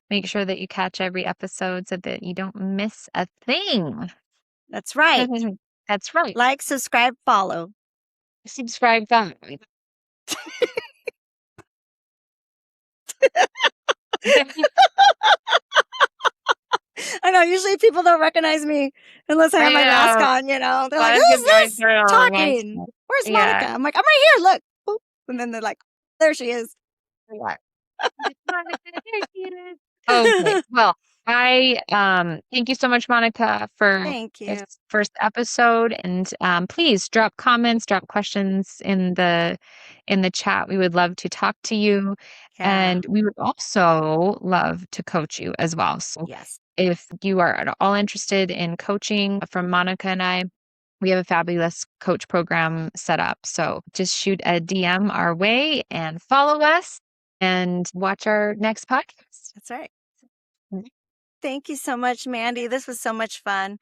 make sure that you catch every episode so that you don't miss a thing. That's right. That's right. Like, subscribe, follow. Subscribe, follow. I know. Usually people don't recognize me unless I have my mask on, They're like, who's this talking? Where's Monica? I'm like, I'm right here. Look. Boop. And then they're like, there she is. Okay. Well, I thank you so much, Monica, for Thank this you. first episode. And please drop comments, drop questions in the chat. We would love to talk to you. Yeah. And we would also love to coach you as well. So Yes. if you are at all interested in coaching from Monica and I, we have a fabulous coach program set up. So just shoot a DM our way and follow us and watch our next podcast. That's right. Thank you so much, Mandie. This was so much fun.